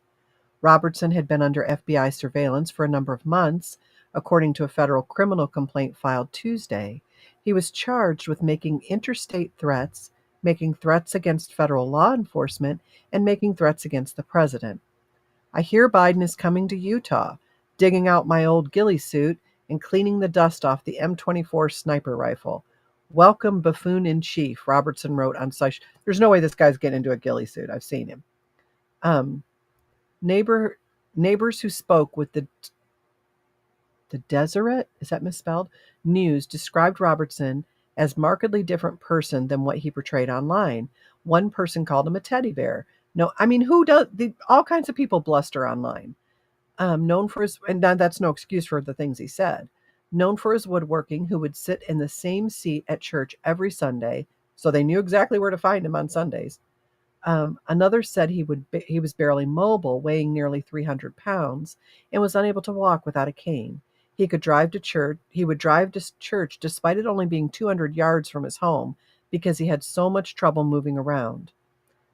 Robertson had been under FBI surveillance for a number of months, according to a federal criminal complaint filed Tuesday. He was charged with making interstate threats, making threats against federal law enforcement, and making threats against the president. I hear Biden is coming to Utah, digging out my old ghillie suit and cleaning the dust off the M24 sniper rifle. Welcome, buffoon-in-chief, Robertson wrote on social. There's no way this guy's getting into a ghillie suit. I've seen him. Neighbors who spoke with the Deseret, is that misspelled? News described Robertson as markedly different person than what he portrayed online. One person called him a teddy bear. No, I mean, who does? All kinds of people bluster online. Known for his, and that's no excuse for the things he said. Known for his woodworking, who would sit in the same seat at church every Sunday, so they knew exactly where to find him on Sundays. Another said he was barely mobile, weighing nearly 300 pounds, and was unable to walk without a cane. He would drive to church despite it only being 200 yards from his home because he had so much trouble moving around.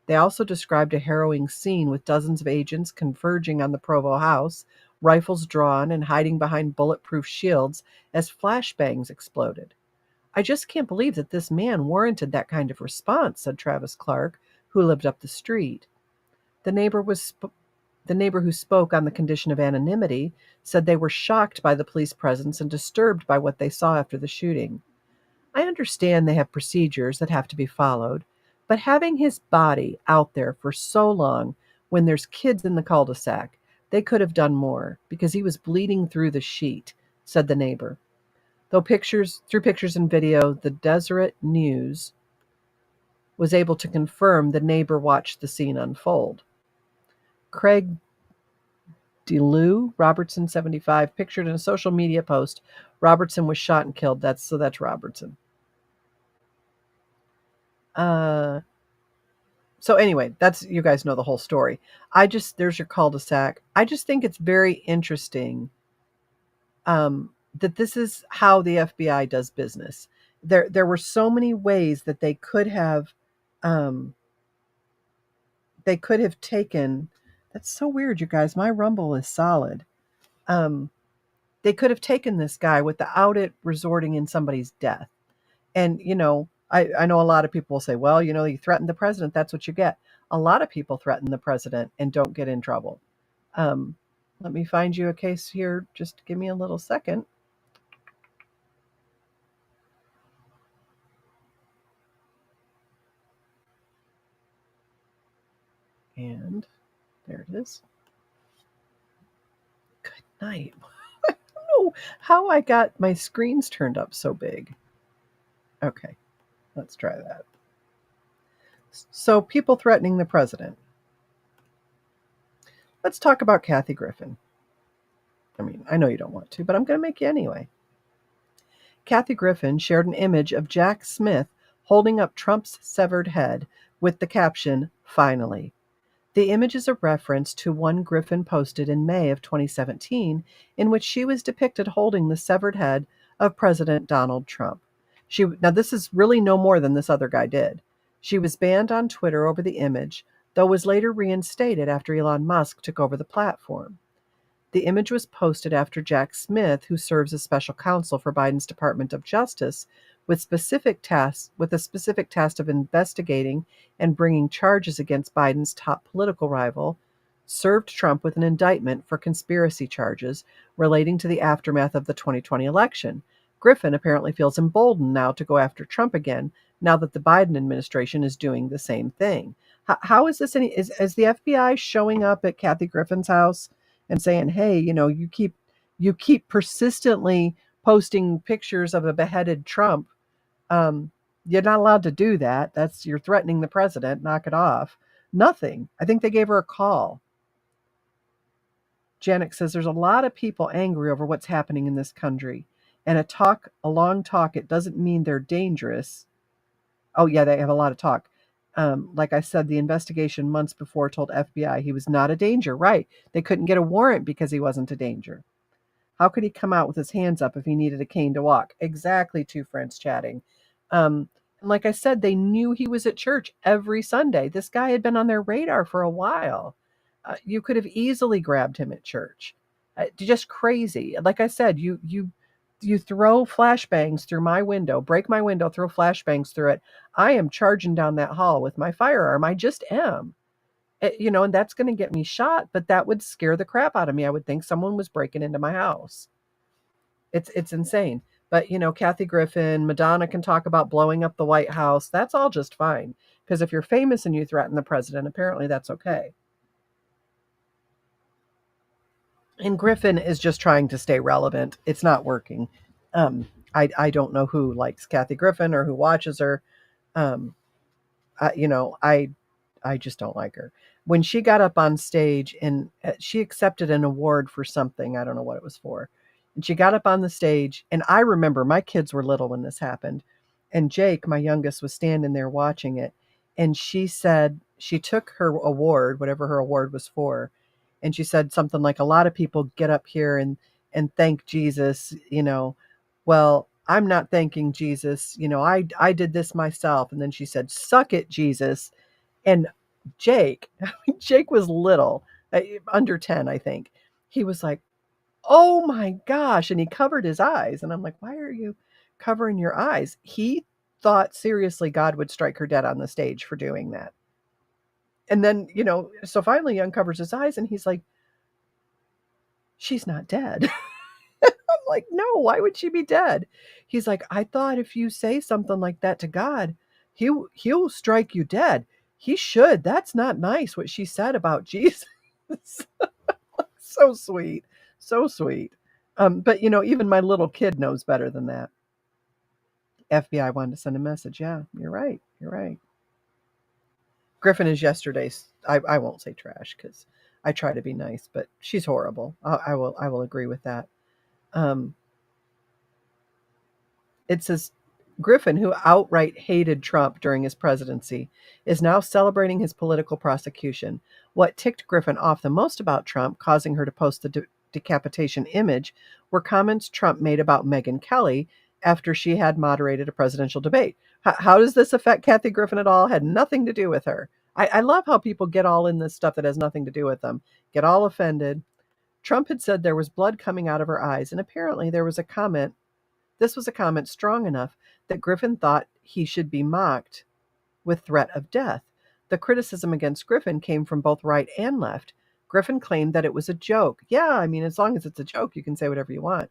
They also described a harrowing scene with dozens of agents converging on the Provo house, rifles drawn and hiding behind bulletproof shields as flashbangs exploded. I just can't believe that this man warranted that kind of response, said Travis Clark, who lived up the street. The neighbor The neighbor who spoke on the condition of anonymity said they were shocked by the police presence and disturbed by what they saw after the shooting. I understand they have procedures that have to be followed, but having his body out there for so long when there's kids in the cul-de-sac, they could have done more because he was bleeding through the sheet, said the neighbor. Through pictures and video, the Deseret News was able to confirm the neighbor watched the scene unfold. Craig DeLue, Robertson 75, pictured in a social media post, Robertson was shot and killed. That's Robertson. So anyway, that's, you guys know the whole story. There's your cul-de-sac. I just think it's very interesting that this is how the FBI does business. There were so many ways that they could have taken. That's so weird, you guys. My Rumble is solid. They could have taken this guy without it resorting in somebody's death. And, I know a lot of people will say, well, you threatened the president, that's what you get. A lot of people threaten the president and don't get in trouble. Let me find you a case here. Just give me a little second. And there it is. Good night. I don't know how I got my screens turned up so big. Okay, let's try that. So, people threatening the president. Let's talk about Kathy Griffin. I mean, I know you don't want to, but I'm going to make you anyway. Kathy Griffin shared an image of Jack Smith holding up Trump's severed head with the caption, "Finally." The image is a reference to one Griffin posted in May of 2017, in which she was depicted holding the severed head of President Donald Trump. Now, this is really no more than this other guy did. She was banned on Twitter over the image, though was later reinstated after Elon Musk took over the platform. The image was posted after Jack Smith, who serves as special counsel for Biden's Department of Justice, with a specific task of investigating and bringing charges against Biden's top political rival, served Trump with an indictment for conspiracy charges relating to the aftermath of the 2020 election. Griffin apparently feels emboldened now to go after Trump again, now that the Biden administration is doing the same thing. How is this is the FBI showing up at Kathy Griffin's house and saying, hey, you keep persistently posting pictures of a beheaded Trump? You're not allowed to do that. You're threatening the president. Knock it off. Nothing. I think they gave her a call. Janik says there's a lot of people angry over what's happening in this country. And a long talk, it doesn't mean they're dangerous. Oh, yeah, they have a lot of talk. Like I said, the investigation months before told FBI he was not a danger. Right. They couldn't get a warrant because he wasn't a danger. How could he come out with his hands up if he needed a cane to walk? Exactly, two friends chatting. And like I said, they knew he was at church every Sunday. This guy had been on their radar for a while. You could have easily grabbed him at church. Just crazy. Like I said, you throw flashbangs through my window, break my window, throw flashbangs through it. I am charging down that hall with my firearm. I just am. And that's going to get me shot, but that would scare the crap out of me. I would think someone was breaking into my house. It's insane. But, Kathy Griffin, Madonna can talk about blowing up the White House. That's all just fine. Because if you're famous and you threaten the president, apparently that's okay. And Griffin is just trying to stay relevant. It's not working. I don't know who likes Kathy Griffin or who watches her. I just don't like her. When she got up on stage and she accepted an award for something, I don't know what it was for. And she got up on the stage, and I remember my kids were little when this happened. And Jake, my youngest, was standing there watching it. And she said she took her award, whatever her award was for, and she said something like, a lot of people get up here and thank Jesus, well, I'm not thanking Jesus. I did this myself. And then she said, suck it, Jesus. And Jake was little, under 10, I think. He was like, oh my gosh. And he covered his eyes. And I'm like, why are you covering your eyes? He thought seriously God would strike her dead on the stage for doing that. And then, so finally he uncovers his eyes and he's like, she's not dead. I'm like, no, why would she be dead? He's like, I thought if you say something like that to God, he'll strike you dead. He should. That's not nice what she said about Jesus. So sweet. So sweet. But even my little kid knows better than that. FBI wanted to send a message. Yeah, you're right. You're right. Griffin is yesterday's. I won't say trash because I try to be nice, but she's horrible. I will agree with that. It says Griffin, who outright hated Trump during his presidency, is now celebrating his political prosecution. What ticked Griffin off the most about Trump, causing her to post the decapitation image, were comments Trump made about Megyn Kelly after she had moderated a presidential debate. How does this affect Kathy Griffin at all? Had nothing to do with her. I love how people get all in this stuff that has nothing to do with them, get all offended. Trump had said there was blood coming out of her eyes, and apparently there was a comment. This was a comment strong enough that Griffin thought he should be mocked with threat of death. The criticism against Griffin came from both right and left. Griffin claimed that it was a joke. Yeah, I mean, as long as it's a joke, you can say whatever you want.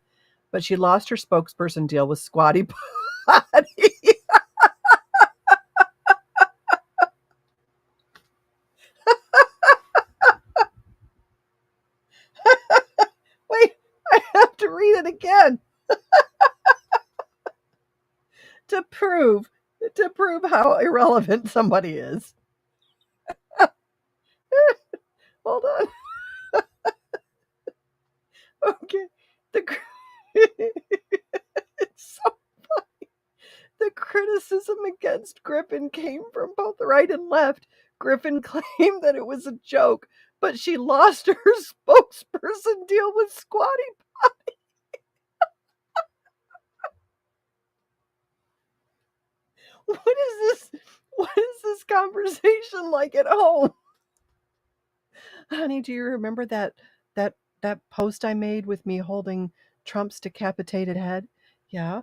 But she lost her spokesperson deal with Squatty Potty. Wait, I have to read it again. to prove how irrelevant somebody is. Hold on. Okay. It's so funny. The criticism against Griffin came from both right and left. Griffin claimed that it was a joke, but she lost her spokesperson deal with Squatty Potty. What is this conversation like at home? Honey, do you remember that post I made with me holding Trump's decapitated head? Yeah.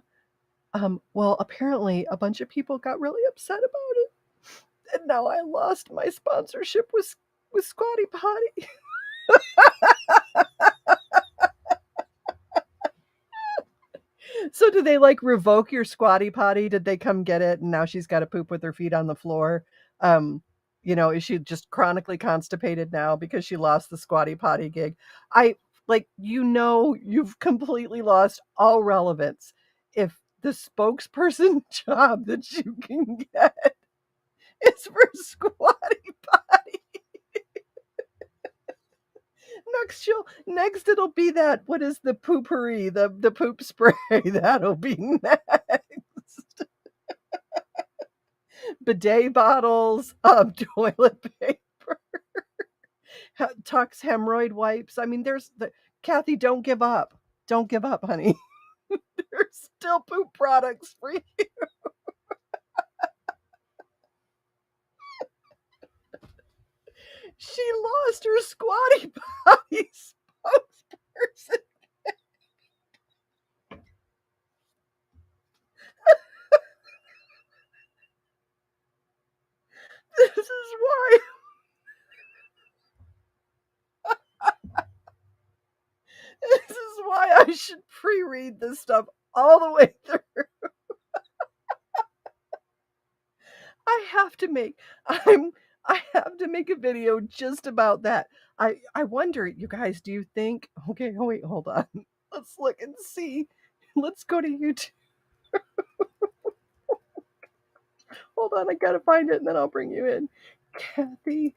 Well, apparently a bunch of people got really upset about it. And now I lost my sponsorship with Squatty Potty. So do they revoke your Squatty Potty? Did they come get it and now she's got to poop with her feet on the floor? Is she just chronically constipated now because she lost the Squatty Potty gig? You've completely lost all relevance if the spokesperson job that you can get is for Squatty Potty. Next it'll be that, what is the poopery, the poop spray, that'll be next. Bidet bottles, toilet paper, Tux hemorrhoid wipes. I mean, Kathy, don't give up. Don't give up, honey. There's still poop products for you. She lost her Squatty Potty spokesperson. This is why. This is why I should pre-read this stuff all the way through. I have to make a video just about that. I wonder, you guys, do you think, okay, wait, hold on. Let's look and see. Let's go to YouTube. Hold on, I gotta find it and then I'll bring you in. Kathy,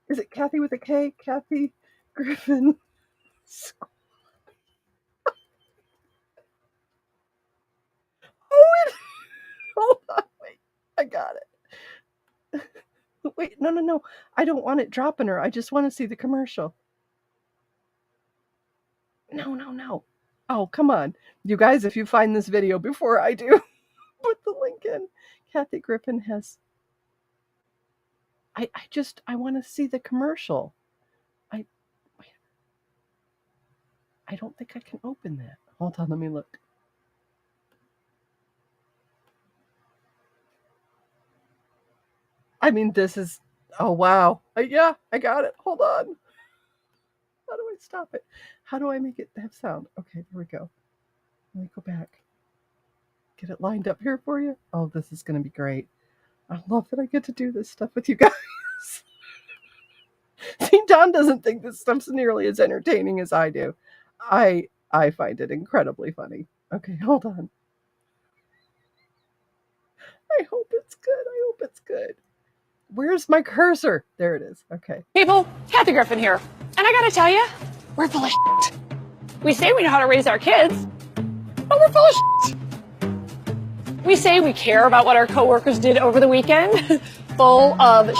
is it Kathy with a K? Kathy Griffin. Hold on, wait, I got it. Wait, no. I don't want it dropping her. I just want to see the commercial. No. Oh, come on. You guys, if you find this video before I do, put the link in. Kathy Griffin has... I want to see the commercial. I don't think I can open that. Hold on, let me look. I mean, this is... Oh, wow. Yeah, I got it. Hold on. How do I stop it? How do I make it have sound? Okay, there we go. Let me go back. Get it lined up here for you. Oh, this is going to be great. I love that I get to do this stuff with you guys. See, Don doesn't think this stuff's nearly as entertaining as I do. I find it incredibly funny. Okay, hold on. I hope it's good. I hope it's good. Where's my cursor? There it is. Okay. People, Kathy Griffin here. And I gotta tell you, we're full of shit. We say we know how to raise our kids, but we're full of shit. We say we care about what our coworkers did over the weekend. Full of shit.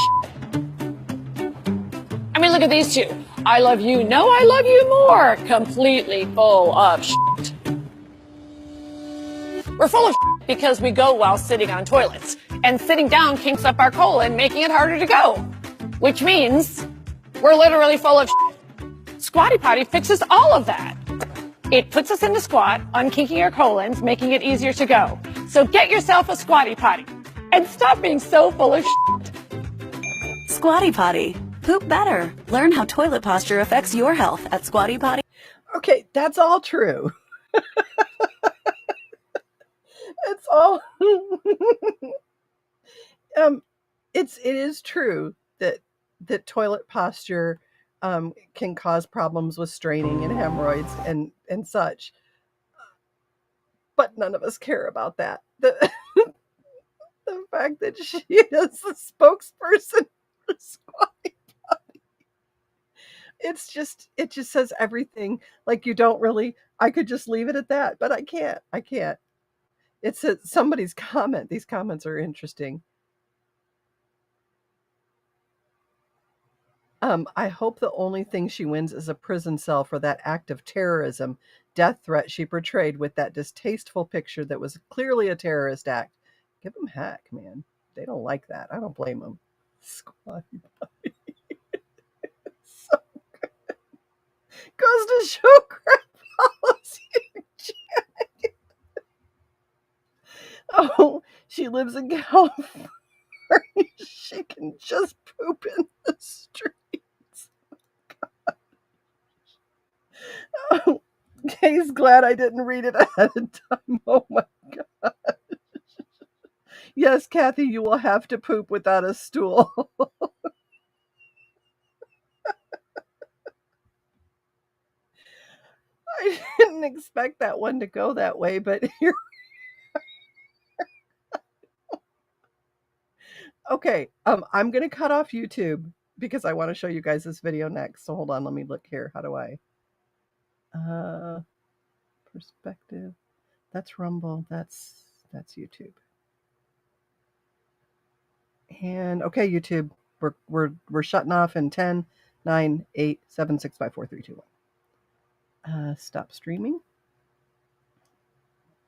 I mean, look at these two. I love you. No, I love you more. Completely full of shit. We're full of shit because we go while sitting on toilets. And sitting down kinks up our colon, making it harder to go. Which means we're literally full of shit. Squatty Potty fixes all of that. It puts us into squat, unkinking our colons, making it easier to go. So get yourself a Squatty Potty and stop being so full of shit. Squatty Potty. Poop better. Learn how toilet posture affects your health at Squatty Potty. Okay, that's all true. It's all it is true that toilet posture can cause problems with straining and hemorrhoids and such. But none of us care about that. The fact that she is the spokesperson for Squatty Potty. It just says everything. Like, you don't really, I could just leave it at that, but I can't. It's somebody's comment. These comments are interesting. I hope the only thing she wins is a prison cell for that act of terrorism, death threat she portrayed with that distasteful picture that was clearly a terrorist act. Give them heck, man. They don't like that. I don't blame them. Squatty Potty. So good. Goes to show crap follows you, Jack. Oh, she lives in California. She can just poop in the streets. Oh, Kay's glad I didn't read it ahead of time. Oh my gosh. Yes, Kathy, you will have to poop without a stool. I didn't expect that one to go that way, but here. Okay, I'm gonna cut off YouTube because I want to show you guys this video next. So hold on, let me look here. How do I? Perspective. That's Rumble. That's YouTube. And okay, YouTube, we're shutting off in 10, 9, 8, 7, 6, 5, 4, 3, 2, 1. Stop streaming.